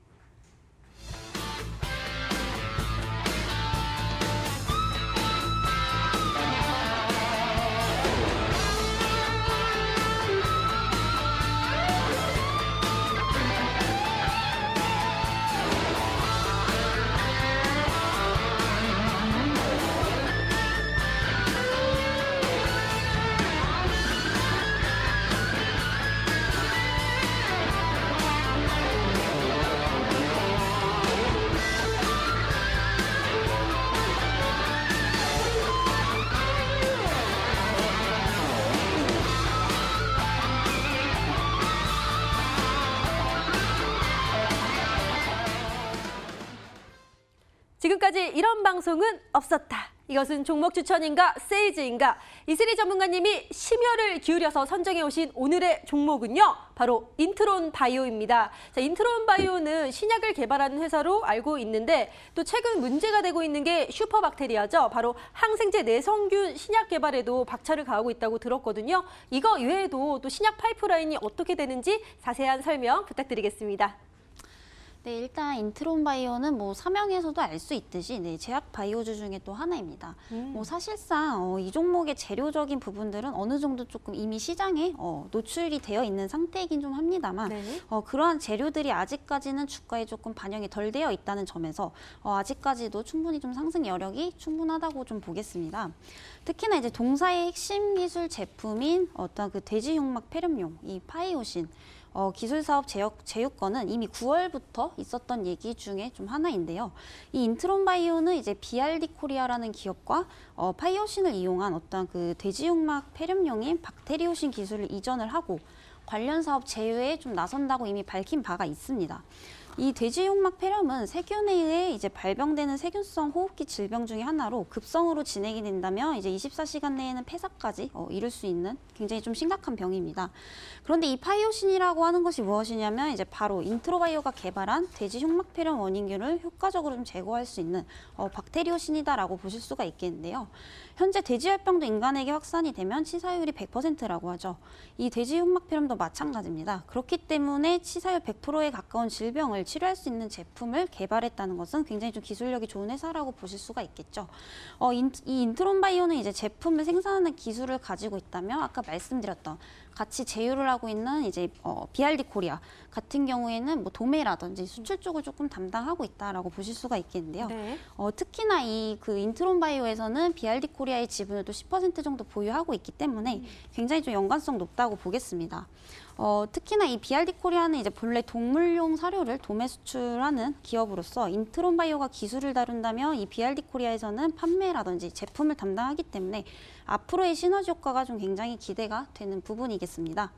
지금까지 이런 방송은 없었다. 이것은 종목 추천인가 세일즈인가? 이슬이 전문가님이 심혈을 기울여서 선정해 오신 오늘의 종목은요. 바로 인트론 바이오입니다. 자, 인트론 바이오는 신약을 개발하는 회사로 알고 있는데 또 최근 문제가 되고 있는 게 슈퍼박테리아죠. 바로 항생제 내성균 신약 개발에도 박차를 가하고 있다고 들었거든요. 이거 이외에도 또 신약 파이프라인이 어떻게 되는지 자세한 설명 부탁드리겠습니다. 네, 일단 인트론 바이오는 뭐 사명에서도 알 수 있듯이 네, 제약 바이오주 중에 또 하나입니다. 뭐 사실상 이 종목의 재료적인 부분들은 어느 정도 조금 이미 시장에 노출이 되어 있는 상태이긴 좀 합니다만 네. 그러한 재료들이 아직까지는 주가에 조금 반영이 덜 되어 있다는 점에서 아직까지도 충분히 좀 상승 여력이 충분하다고 좀 보겠습니다. 특히나 이제 동사의 핵심 기술 제품인 어떤 그 돼지 흉막 폐렴용 이 파이오신 기술 사업 제휴권은 이미 9월부터 있었던 얘기 중에 좀 하나인데요. 이 인트론 바이오는 이제 BRD 코리아라는 기업과 파이오신을 이용한 어떤 그 돼지 흉막 폐렴용인 박테리오신 기술을 이전을 하고 관련 사업 제휴에 좀 나선다고 이미 밝힌 바가 있습니다. 이 돼지 흉막 폐렴은 세균에 의해 이제 발병되는 세균성 호흡기 질병 중에 하나로 급성으로 진행이 된다면 이제 24시간 내에는 폐사까지 이룰 수 있는 굉장히 좀 심각한 병입니다. 그런데 이 파이오신이라고 하는 것이 무엇이냐면 이제 바로 인트로바이오가 개발한 돼지 흉막 폐렴 원인균을 효과적으로 좀 제거할 수 있는 박테리오신이다라고 보실 수가 있겠는데요. 현재 돼지열병도 인간에게 확산이 되면 치사율이 100%라고 하죠. 이 돼지 흉막 폐렴도 마찬가지입니다. 그렇기 때문에 치사율 100%에 가까운 질병을 치료할 수 있는 제품을 개발했다는 것은 굉장히 좀 기술력이 좋은 회사라고 보실 수가 있겠죠. 이 인트론 바이오는 이제 제품을 생산하는 기술을 가지고 있다면 아까 말씀드렸던 같이 제휴를 하고 있는 이제 BRD 코리아 같은 경우에는 뭐 도매라든지 수출 쪽을 조금 담당하고 있다라고 보실 수가 있겠는데요. 네. 특히나 이 그 인트론 바이오에서는 BRD 코리아의 지분을 또 10% 정도 보유하고 있기 때문에 굉장히 좀 연관성 높다고 보겠습니다. 특히나 이 BRD 코리아는 이제 본래 동물용 사료를 도매 수출하는 기업으로서 인트론 바이오가 기술을 다룬다면 이 BRD 코리아에서는 판매라든지 제품을 담당하기 때문에 앞으로의 시너지 효과가 좀 굉장히 기대가 되는 부분이겠습니다.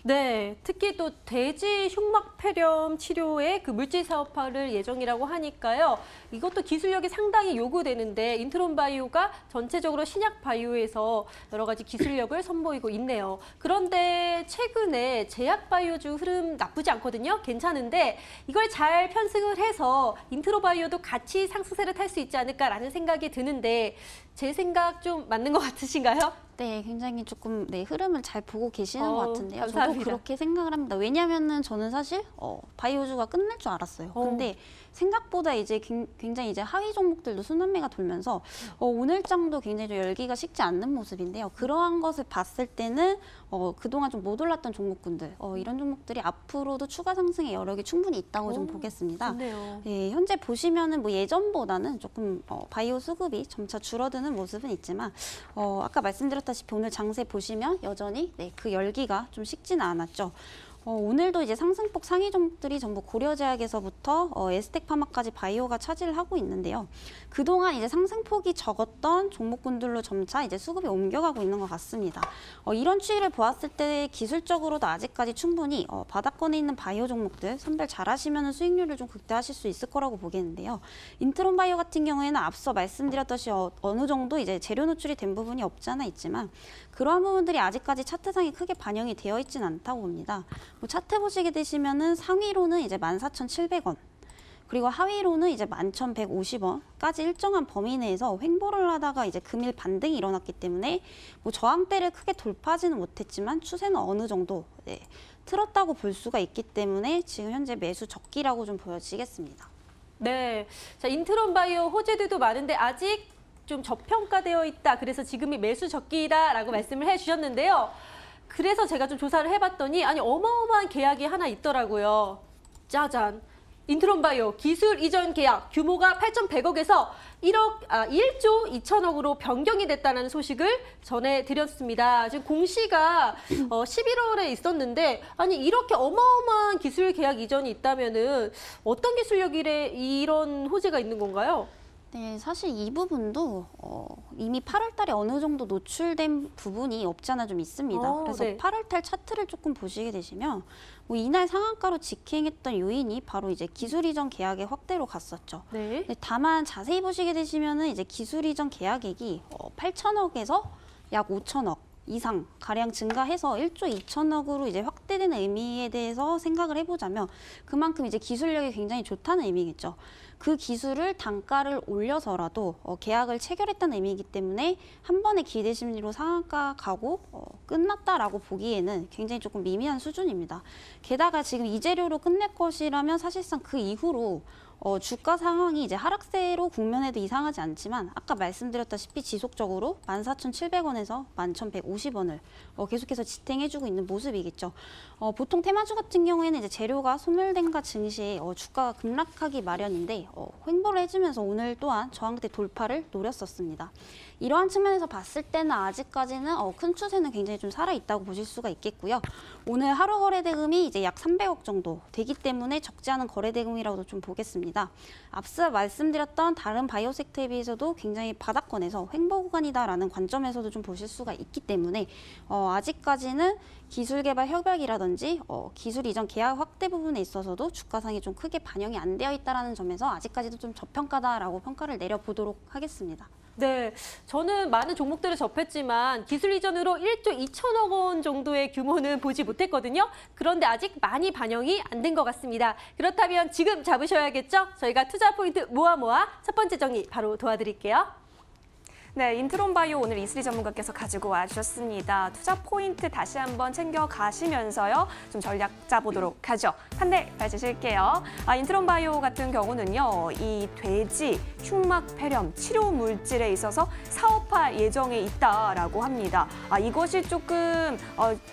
네, 특히 또 돼지 흉막 폐렴 치료에 그 물질 사업화를 예정이라고 하니까요. 이것도 기술력이 상당히 요구되는데 인트론 바이오가 전체적으로 신약 바이오에서 여러 가지 기술력을 선보이고 있네요. 그런데 최근에 제약 바이오주 흐름 나쁘지 않거든요. 괜찮은데 이걸 잘 편승을 해서 인트로 바이오도 같이 상승세를 탈 수 있지 않을까라는 생각이 드는데 제 생각 좀 맞는 것 같으신가요? 네, 굉장히 조금 흐름을 잘 보고 계시는 것 같은데요. 감사합니다. 저도 그렇게 생각을 합니다. 왜냐하면은 저는 사실 바이오주가 끝날 줄 알았어요. 근데 생각보다 이제 굉장히 이제 하위 종목들도 순환매가 돌면서 오늘장도 굉장히 좀 열기가 식지 않는 모습인데요. 그러한 것을 봤을 때는 그동안 좀 못 올랐던 종목군들 이런 종목들이 앞으로도 추가 상승의 여력이 충분히 있다고 좀 보겠습니다. 좋네요. 예, 현재 보시면은 뭐 예전보다는 조금 바이오 수급이 점차 줄어드는 모습은 있지만 아까 말씀드렸다시피 오늘 장세 보시면 여전히 그 열기가 좀 식지는 않았죠. 오늘도 이제 상승폭 상위 종목들이 전부 고려제약에서부터 에스텍파마까지 바이오가 차지를 하고 있는데요. 그동안 이제 상승폭이 적었던 종목군들로 점차 이제 수급이 옮겨가고 있는 것 같습니다. 이런 추이를 보았을 때 기술적으로도 아직까지 충분히 바닥권에 있는 바이오 종목들 선별 잘하시면 수익률을 좀 극대화하실 수 있을 거라고 보겠는데요. 인트론 바이오 같은 경우에는 앞서 말씀드렸듯이 어느 정도 이제 재료 노출이 된 부분이 없지 않아 있지만 그러한 부분들이 아직까지 차트상에 크게 반영이 되어 있지는 않다고 봅니다. 뭐 차트 보시게 되시면은 상위로는 이제 14,700원, 그리고 하위로는 이제 11,150원까지 일정한 범위 내에서 횡보를 하다가 이제 금일 반등이 일어났기 때문에 뭐 저항대를 크게 돌파하지는 못했지만 추세는 어느 정도 틀었다고 볼 수가 있기 때문에 지금 현재 매수 적기라고 좀 보여지겠습니다. 네, 자 인트론 바이오 호재들도 많은데 아직 좀 저평가되어 있다. 그래서 지금이 매수 적기다라고 말씀을 해주셨는데요. 그래서 제가 좀 조사를 해봤더니 아니 어마어마한 계약이 하나 있더라고요. 짜잔. 인트론 바이오 기술 이전 계약 규모가 8,100억에서 1조 2천억으로 변경이 됐다는 소식을 전해드렸습니다. 지금 공시가 11월에 있었는데 아니 이렇게 어마어마한 기술 계약 이전이 있다면은 어떤 기술력이래 이런 호재가 있는 건가요? 네, 사실 이 부분도 이미 8월 달에 어느 정도 노출된 부분이 없지 않아 좀 있습니다. 그래서 네. 8월 달 차트를 조금 보시게 되시면 뭐 이날 상한가로 직행했던 요인이 바로 이제 기술 이전 계약의 확대로 갔었죠. 네. 근데 다만 자세히 보시게 되시면은 이제 기술 이전 계약액이 8천억에서 약 5천억 이상 가량 증가해서 1조 2천억으로 이제 확대되는 의미에 대해서 생각을 해보자면 그만큼 이제 기술력이 굉장히 좋다는 의미겠죠. 그 기술을 단가를 올려서라도 계약을 체결했다는 의미이기 때문에 한 번의 기대 심리로 상한가 가고 끝났다라고 보기에는 굉장히 조금 미미한 수준입니다. 게다가 지금 이재료로 끝낼 것이라면 사실상 그 이후로 주가 상황이 이제 하락세로 국면에도 이상하지 않지만 아까 말씀드렸다시피 지속적으로 14,700원에서 11,150원을 계속해서 지탱해주고 있는 모습이겠죠. 보통 테마주 같은 경우에는 이제 재료가 소멸된가 증시에 주가가 급락하기 마련인데 횡보를 해주면서 오늘 또한 저항대 돌파를 노렸었습니다. 이러한 측면에서 봤을 때는 아직까지는 큰 추세는 굉장히 좀 살아있다고 보실 수가 있겠고요. 오늘 하루 거래 대금이 이제 약 300억 정도 되기 때문에 적지 않은 거래 대금이라고도 좀 보겠습니다. 앞서 말씀드렸던 다른 바이오 섹터에 비해서도 굉장히 바닥권에서 횡보 구간이다라는 관점에서도 좀 보실 수가 있기 때문에 아직까지는 기술 개발 협약이라든지 기술 이전 계약 확대 부분에 있어서도 주가상이 좀 크게 반영이 안 되어 있다는 점에서 아직까지도 좀 저평가다라고 평가를 내려보도록 하겠습니다. 네, 저는 많은 종목들을 접했지만 기술 이전으로 1조 2천억 원 정도의 규모는 보지 못했거든요. 그런데 아직 많이 반영이 안 된 것 같습니다. 그렇다면 지금 잡으셔야겠죠? 저희가 투자 포인트 모아 첫 번째 정리 바로 도와드릴게요. 네, 인트론바이오 오늘 이슬이 전문가께서 가지고 와주셨습니다. 투자 포인트 다시 한번 챙겨가시면서요. 좀 전략 짜보도록 하죠. 판넬 봐주실게요. 인트론바이오 같은 경우는요. 이 돼지 흉막 폐렴 치료 물질에 있어서 사업화 예정에 있다라고 합니다. 이것이 조금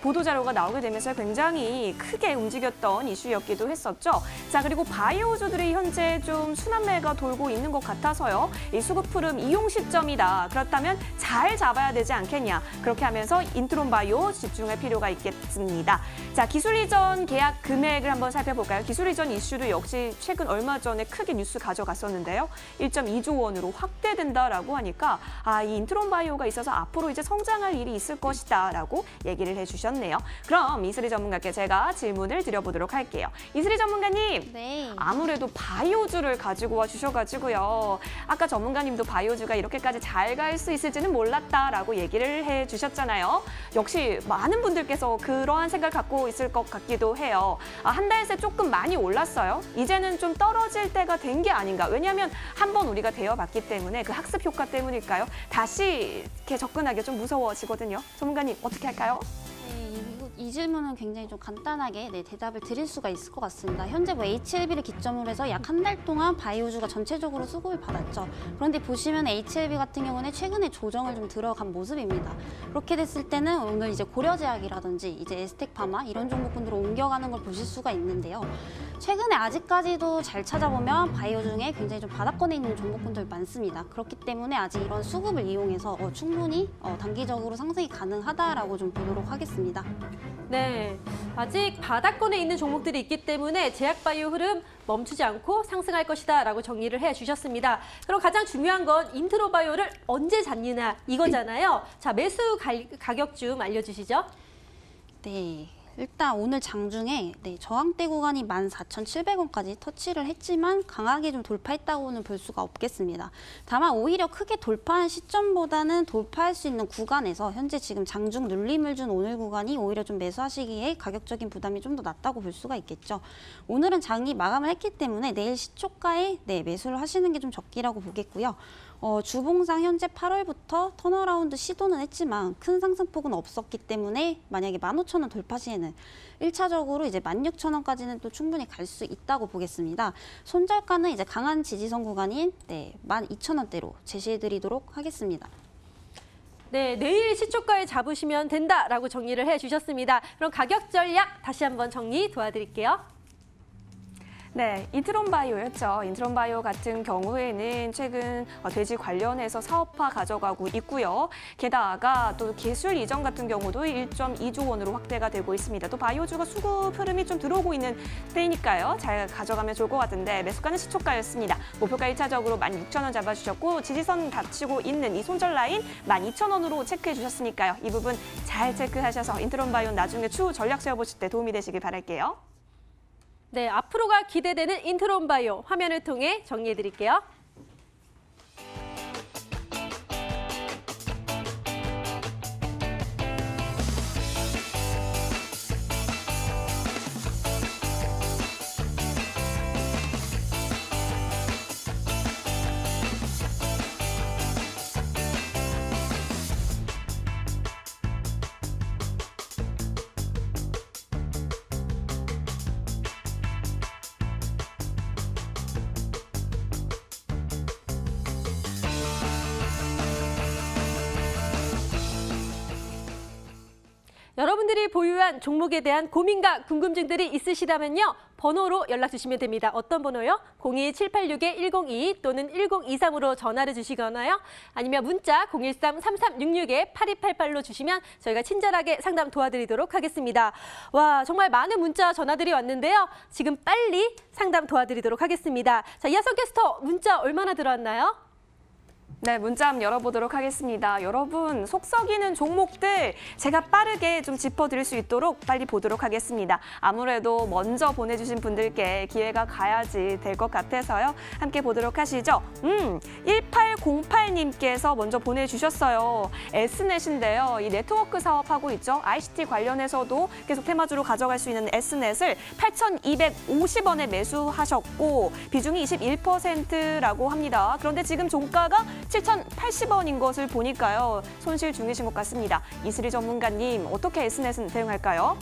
보도자료가 나오게 되면서 굉장히 크게 움직였던 이슈였기도 했었죠. 자, 그리고 바이오주들이 현재 좀 순환매가 돌고 있는 것 같아서요. 이 수급 흐름 이용 시점이다. 그렇다면 잘 잡아야 되지 않겠냐. 그렇게 하면서 인트론바이오 집중할 필요가 있겠습니다. 자, 기술 이전 계약 금액을 한번 살펴볼까요? 기술 이전 이슈도 역시 최근 얼마 전에 크게 뉴스 가져갔었는데요. 1.2조 원으로 확대된다라고 하니까 이 인트론바이오가 있어서 앞으로 이제 성장할 일이 있을 것이다라고 얘기를 해주셨네요. 그럼 이슬이 전문가께 제가 질문을 드려보도록 할게요. 이슬이 전문가님, 네. 아무래도 바이오주를 가지고 와 주셔가지고요. 아까 전문가님도 바이오주가 이렇게까지 잘 갈 수 있을지는 몰랐다라고 얘기를 해주셨잖아요. 역시 많은 분들께서 그러한 생각을 갖고 있을 것 같기도 해요. 한 달 새 조금 많이 올랐어요. 이제는 좀 떨어질 때가 된 게 아닌가. 왜냐하면 한번 우리가 대여봤기 때문에 그 학습 효과 때문일까요? 다시 이렇게 접근하기가 좀 무서워지거든요. 전문가님 어떻게 할까요? 이 질문은 굉장히 좀 간단하게 대답을 드릴 수가 있을 것 같습니다. 현재 HLB를 기점으로 해서 약 한 달 동안 바이오주가 전체적으로 수급을 받았죠. 그런데 보시면 HLB 같은 경우는 최근에 조정을 좀 들어간 모습입니다. 그렇게 됐을 때는 오늘 이제 고려제약이라든지 이제 에스텍파마 이런 종목군으로 옮겨가는 걸 보실 수가 있는데요. 최근에 아직까지도 잘 찾아보면 바이오 중에 굉장히 좀 바닥권에 있는 종목군들 많습니다. 그렇기 때문에 아직 이런 수급을 이용해서 충분히 단기적으로 상승이 가능하다라고 좀 보도록 하겠습니다. 네, 아직 바닥권에 있는 종목들이 있기 때문에 제약바이오 흐름 멈추지 않고 상승할 것이다라고 정리를 해주셨습니다. 그럼 가장 중요한 건 인트로바이오를 언제 잡느냐 이거잖아요. 자, 매수 가격 좀 알려주시죠. 네. 일단 오늘 장중에 저항대 구간이 14,700원까지 터치를 했지만 강하게 좀 돌파했다고는 볼 수가 없겠습니다. 다만 오히려 크게 돌파한 시점보다는 돌파할 수 있는 구간에서 현재 지금 장중 눌림을 준 오늘 구간이 오히려 좀 매수하시기에 가격적인 부담이 좀 더 낮다고 볼 수가 있겠죠. 오늘은 장이 마감을 했기 때문에 내일 시초가에 매수를 하시는 게 좀 적기라고 보겠고요. 주봉상 현재 8월부터 턴어라운드 시도는 했지만 큰 상승폭은 없었기 때문에 만약에 15,000원 돌파 시에는 1차적으로 이제 16,000원까지는 또 충분히 갈 수 있다고 보겠습니다. 손절가는 이제 강한 지지선 구간인 12,000원대로 제시해드리도록 하겠습니다. 네, 내일 시초가에 잡으시면 된다라고 정리를 해주셨습니다. 그럼 가격 전략 다시 한번 정리 도와드릴게요. 네, 인트론바이오였죠. 인트론바이오 같은 경우에는 최근 돼지 관련해서 사업화 가져가고 있고요. 게다가 또 기술 이전 같은 경우도 1.2조 원으로 확대가 되고 있습니다. 또 바이오주가 수급 흐름이 좀 들어오고 있는 때니까요. 잘 가져가면 좋을 것 같은데 매수가는 시초가였습니다. 목표가 1차적으로 16,000원 잡아주셨고 지지선 닫히고 있는 이 손절 라인 12,000원으로 체크해 주셨으니까요. 이 부분 잘 체크하셔서 인트론바이오 나중에 추후 전략 세워보실 때 도움이 되시길 바랄게요. 네, 앞으로가 기대되는 인트론바이오 화면을 통해 정리해드릴게요. 여러분들이 보유한 종목에 대한 고민과 궁금증들이 있으시다면요. 번호로 연락 주시면 됩니다. 어떤 번호요? 02786-102 또는 1023으로 전화를 주시거나요. 아니면 문자 013-3366-8288로 주시면 저희가 친절하게 상담 도와드리도록 하겠습니다. 와, 정말 많은 문자 전화들이 왔는데요. 지금 빨리 상담 도와드리도록 하겠습니다. 자, 이하성 캐스터 문자 얼마나 들어왔나요? 네, 문자 한번 열어보도록 하겠습니다. 여러분, 속 썩이는 종목들 제가 빠르게 좀 짚어드릴 수 있도록 빨리 보도록 하겠습니다. 아무래도 먼저 보내주신 분들께 기회가 가야지 될 것 같아서요. 함께 보도록 하시죠. 1808님께서 먼저 보내주셨어요. S넷인데요. 이 네트워크 사업하고 있죠. ICT 관련해서도 계속 테마주로 가져갈 수 있는 S넷을 8,250원에 매수하셨고 비중이 21%라고 합니다. 그런데 지금 종가가 7,080원인 것을 보니까요. 손실 중이신 것 같습니다. 이슬이 전문가님, 어떻게 S넷은 대응할까요?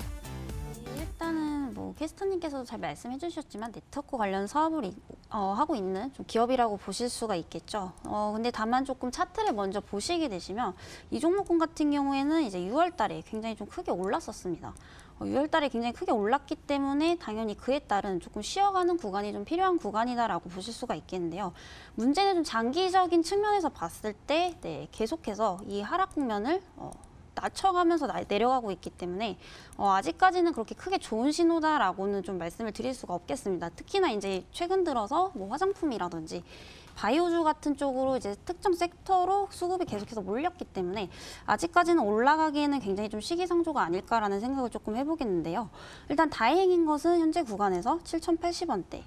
일단은 뭐 캐스터님께서도 잘 말씀해 주셨지만 네트워크 관련 사업을 하고 있는 좀 기업이라고 보실 수가 있겠죠. 근데 다만 조금 차트를 먼저 보시게 되시면 이 종목군 같은 경우에는 이제 6월 달에 굉장히 좀 크게 올랐었습니다. 6월 달에 굉장히 크게 올랐기 때문에 당연히 그에 따른 조금 쉬어가는 구간이 좀 필요한 구간이다라고 보실 수가 있겠는데요. 문제는 좀 장기적인 측면에서 봤을 때 계속해서 이 하락 국면을 낮춰가면서 내려가고 있기 때문에 아직까지는 그렇게 크게 좋은 신호다라고는 좀 말씀을 드릴 수가 없겠습니다. 특히나 이제 최근 들어서 뭐 화장품이라든지 바이오주 같은 쪽으로 이제 특정 섹터로 수급이 계속해서 몰렸기 때문에 아직까지는 올라가기에는 굉장히 좀 시기상조가 아닐까라는 생각을 조금 해보겠는데요. 일단 다행인 것은 현재 구간에서 7,080원대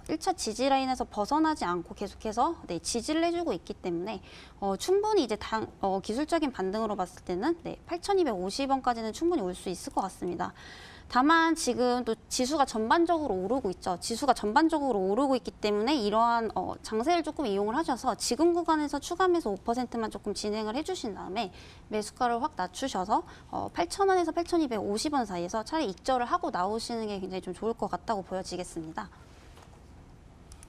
1차 지지 라인에서 벗어나지 않고 계속해서 지지를 해주고 있기 때문에 충분히 이제 기술적인 반등으로 봤을 때는 8,250원까지는 충분히 올 수 있을 것 같습니다. 다만 지금 또 지수가 전반적으로 오르고 있죠. 지수가 전반적으로 오르고 있기 때문에 이러한 장세를 조금 이용을 하셔서 지금 구간에서 추가 매수 5%만 조금 진행을 해주신 다음에 매수가를 확 낮추셔서 8,000원에서 8,250원 사이에서 차라리 익절을 하고 나오시는 게 굉장히 좀 좋을 것 같다고 보여지겠습니다.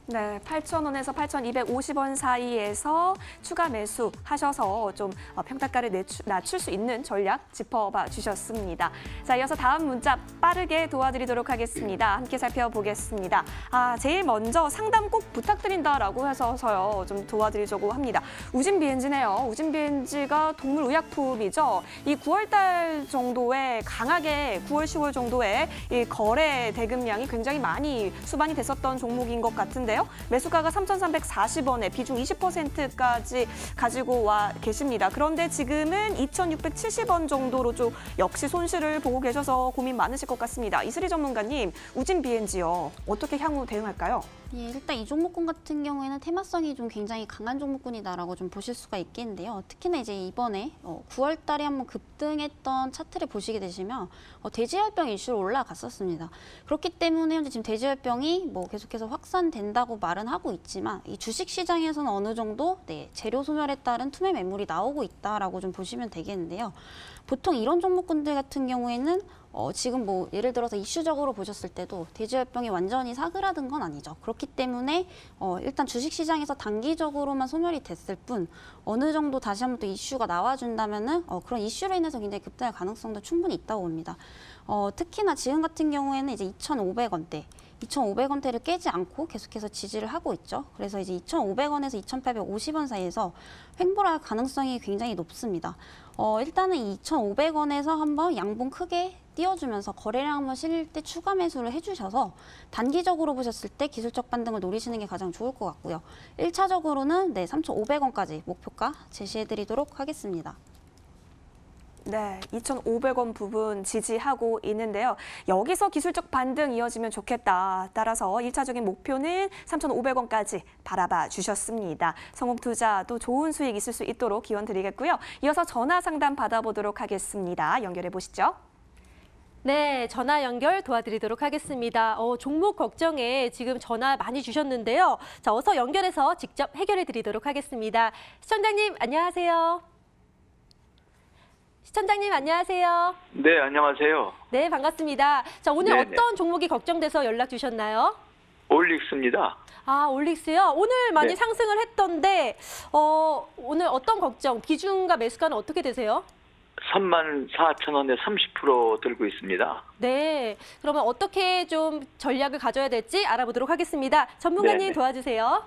네, 8,000원에서 8,250원 사이에서 추가 매수하셔서 좀 평가가를 낮출 수 있는 전략 짚어봐 주셨습니다. 자, 이어서 다음 문자 빠르게 도와드리도록 하겠습니다. 함께 살펴보겠습니다. 제일 먼저 상담 꼭 부탁드린다라고 해서요. 좀 도와드리려고 합니다. 우진비엔지네요. 우진비엔지가 동물 의약품이죠. 이 9월 달 정도에 강하게 9월, 10월 정도에 이 거래 대금량이 굉장히 많이 수반이 됐었던 종목인 것 같은데요. 매수가가 3,340원에 비중 20%까지 가지고 와 계십니다. 그런데 지금은 2,670원 정도로 좀 역시 손실을 보고 계셔서 고민 많으실 것 같습니다. 이슬이 전문가님, 우진비엔지요. 어떻게 향후 대응할까요? 예, 일단 이 종목군 같은 경우에는 테마성이 좀 굉장히 강한 종목군이다라고 좀 보실 수가 있겠는데요. 특히나 이제 이번에 9월 달에 한번 급등했던 차트를 보시게 되시면 돼지열병 이슈로 올라갔었습니다. 그렇기 때문에 현재 지금 돼지열병이 뭐 계속해서 확산된다고 말은 하고 있지만 이 주식 시장에서는 어느 정도 재료 소멸에 따른 투매 매물이 나오고 있다라고 좀 보시면 되겠는데요. 보통 이런 종목군들 같은 경우에는 지금 뭐 예를 들어서 이슈적으로 보셨을 때도 돼지열병이 완전히 사그라든 건 아니죠. 그렇기 때문에 일단 주식시장에서 단기적으로만 소멸이 됐을 뿐 어느 정도 다시 한번 또 이슈가 나와준다면은 그런 이슈로 인해서 굉장히 급등할 가능성도 충분히 있다고 봅니다. 특히나 지금 같은 경우에는 이제 2,500원대 2,500원대를 깨지 않고 계속해서 지지를 하고 있죠. 그래서 이제 2,500원에서 2,850원 사이에서 횡보할 가능성이 굉장히 높습니다. 일단은 2,500원에서 한번 양봉 크게 띄워주면서 거래량 한번 실릴 때 추가 매수를 해주셔서 단기적으로 보셨을 때 기술적 반등을 노리시는 게 가장 좋을 것 같고요. 1차적으로는 3,500원까지 목표가 제시해드리도록 하겠습니다. 네, 2,500원 부분 지지하고 있는데요. 여기서 기술적 반등 이어지면 좋겠다. 따라서 1차적인 목표는 3,500원까지 바라봐 주셨습니다. 성공 투자도 좋은 수익 있을 수 있도록 기원 드리겠고요. 이어서 전화 상담 받아보도록 하겠습니다. 연결해 보시죠. 네, 전화 연결 도와드리도록 하겠습니다. 종목 걱정에 지금 전화 많이 주셨는데요. 자, 어서 연결해서 직접 해결해 드리도록 하겠습니다. 시청자님, 안녕하세요. 시청자님, 안녕하세요. 네, 안녕하세요. 네, 반갑습니다. 자, 오늘 네네. 어떤 종목이 걱정돼서 연락 주셨나요? 올릭스입니다. 올릭스요? 오늘 많이 네. 상승을 했던데 오늘 어떤 걱정, 비중과 매수가는 어떻게 되세요? 34,000원에 30% 들고 있습니다. 네, 그러면 어떻게 좀 전략을 가져야 될지 알아보도록 하겠습니다. 전문가님 네네. 도와주세요.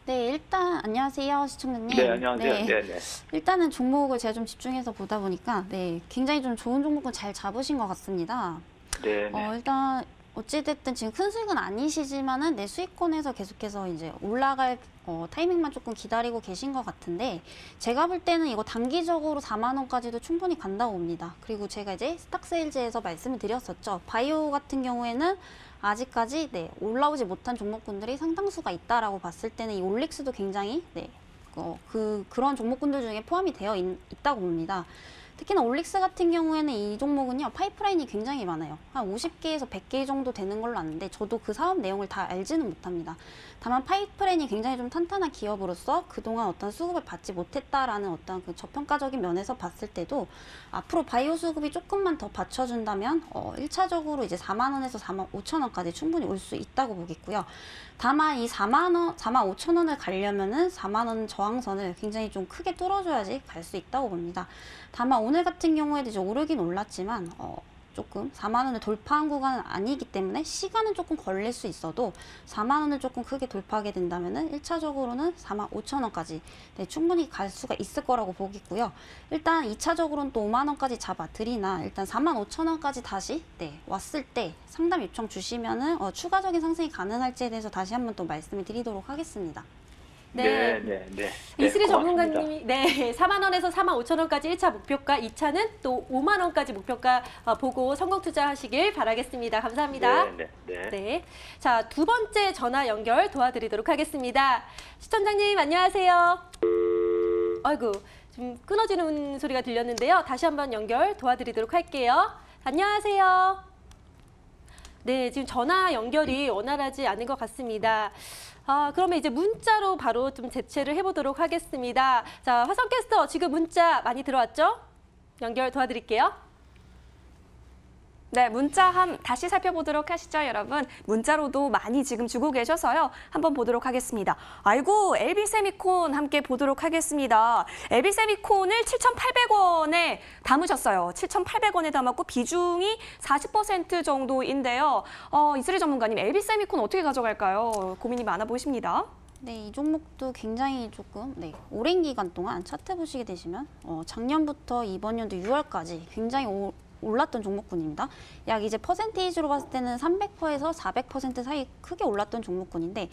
네, 일단 안녕하세요, 시청자님. 네, 안녕하세요. 네. 네, 네. 일단은 종목을 제가 좀 집중해서 보다 보니까 굉장히 좀 좋은 종목은 잘 잡으신 것 같습니다. 네, 네. 일단 어찌됐든 지금 큰 수익은 아니시지만은 내 수익권에서 계속해서 이제 올라갈 타이밍만 조금 기다리고 계신 것 같은데, 제가 볼 때는 이거 단기적으로 4만 원까지도 충분히 간다고 봅니다. 그리고 제가 이제 스탁세일즈에서 말씀을 드렸었죠. 바이오 같은 경우에는 아직까지 올라오지 못한 종목군들이 상당수가 있다라고 봤을 때는 이 올릭스도 굉장히 그런 종목군들 중에 포함이 되어 있다고 봅니다. 특히나 올릭스 같은 경우에는 이 종목은요, 파이프라인이 굉장히 많아요. 한 50개에서 100개 정도 되는 걸로 아는데, 저도 그 사업 내용을 다 알지는 못합니다. 다만 파이프라인이 굉장히 좀 탄탄한 기업으로서 그동안 어떤 수급을 받지 못했다라는 어떤 그 저평가적인 면에서 봤을 때도 앞으로 바이오 수급이 조금만 더 받쳐준다면 1차적으로 이제 4만 원에서 4만 5천 원까지 충분히 올 수 있다고 보겠고요. 다만 이 4만 5천 원을 가려면은 4만 원 저항선을 굉장히 좀 크게 뚫어줘야지 갈 수 있다고 봅니다. 다만 오늘 같은 경우에도 이제 오르긴 올랐지만 조금 4만 원을 돌파한 구간은 아니기 때문에 시간은 조금 걸릴 수 있어도 4만 원을 조금 크게 돌파하게 된다면은 1차적으로는 4만 5천 원까지 충분히 갈 수가 있을 거라고 보겠고요. 일단 2차적으로는 또 5만 원까지 잡아드리나 일단 4만 5천 원까지 다시 왔을 때 상담 요청 주시면은 추가적인 상승이 가능할지에 대해서 다시 한번 또 말씀을 드리도록 하겠습니다. 네. 네, 네. 이슬이 고맙습니다. 전문가님이 4만 원에서 4만 5천 원까지 1차 목표가, 2차는 또 5만 원까지 목표가 보고 성공 투자하시길 바라겠습니다. 감사합니다. 네, 네, 네. 네. 자, 두 번째 전화 연결 도와드리도록 하겠습니다. 시청자님 안녕하세요. 아이고, 좀 끊어지는 소리가 들렸는데요. 다시 한번 연결 도와드리도록 할게요. 안녕하세요. 네, 지금 전화 연결이 원활하지 않은 것 같습니다. 그러면 이제 문자로 바로 좀 대체를 해보도록 하겠습니다. 자, 화성캐스터 지금 문자 많이 들어왔죠? 연결 도와드릴게요. 네, 문자 다시 살펴보도록 하시죠, 여러분. 문자로도 많이 지금 주고 계셔서요. 한번 보도록 하겠습니다. 아이고, LB세미콘 함께 보도록 하겠습니다. LB세미콘을 7,800원에 담으셨어요. 7,800원에 담았고 비중이 40% 정도인데요. 이슬이 전문가님, LB세미콘 어떻게 가져갈까요? 고민이 많아 보이십니다. 네, 이 종목도 굉장히 조금 오랜 기간 동안 차트 보시게 되시면 작년부터 이번 연도 6월까지 굉장히 올랐던 종목군입니다. 약 이제 퍼센테이지로 봤을 때는 300%에서 400% 사이 크게 올랐던 종목군인데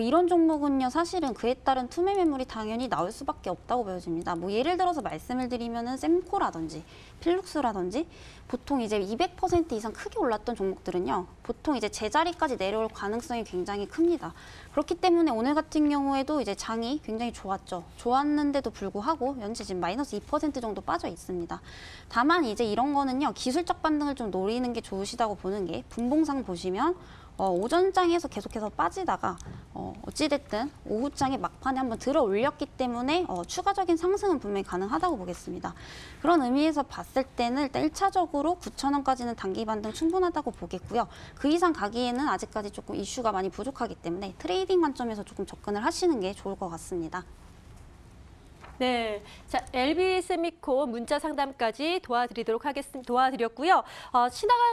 이런 종목은요, 사실은 그에 따른 투매 매물이 당연히 나올 수밖에 없다고 보여집니다. 뭐 예를 들어서 말씀을 드리면은 셈코라든지 필룩스라든지 보통 이제 200% 이상 크게 올랐던 종목들은요, 보통 이제 제자리까지 내려올 가능성이 굉장히 큽니다. 그렇기 때문에 오늘 같은 경우에도 이제 장이 굉장히 좋았죠. 좋았는데도 불구하고 현재 지금 마이너스 2% 정도 빠져 있습니다. 다만 이제 이런 거는요, 기술적 반등을 좀 노리는 게 좋으시다고 보는 게, 분봉상 보시면 오전장에서 계속해서 빠지다가 어찌됐든 오후장에 막판에 한번 들어 올렸기 때문에 추가적인 상승은 분명히 가능하다고 보겠습니다. 그런 의미에서 봤을 때는 일단 1차적으로 9,000원까지는 단기 반등 충분하다고 보겠고요. 그 이상 가기에는 아직까지 조금 이슈가 많이 부족하기 때문에 트레이딩 관점에서 조금 접근을 하시는 게 좋을 것 같습니다. 네, 자, LB세미콘 문자 상담까지 도와드렸고요.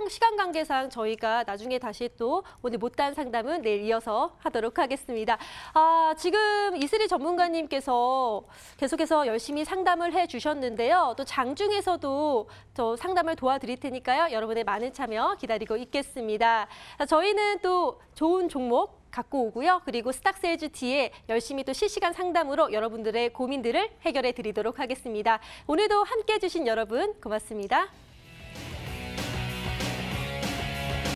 시간 관계상 저희가 나중에 다시 또 오늘 못다한 상담은 내일 이어서 하도록 하겠습니다. 지금 이슬이 전문가님께서 계속해서 열심히 상담을 해주셨는데요. 또 장중에서도 저 상담을 도와드릴 테니까요. 여러분의 많은 참여 기다리고 있겠습니다. 저희는 또 좋은 종목 갖고 오고요. 그리고 스탁세일즈 뒤에 열심히 또 실시간 상담으로 여러분들의 고민들을 해결해 드리도록 하겠습니다. 오늘도 함께해 주신 여러분 고맙습니다.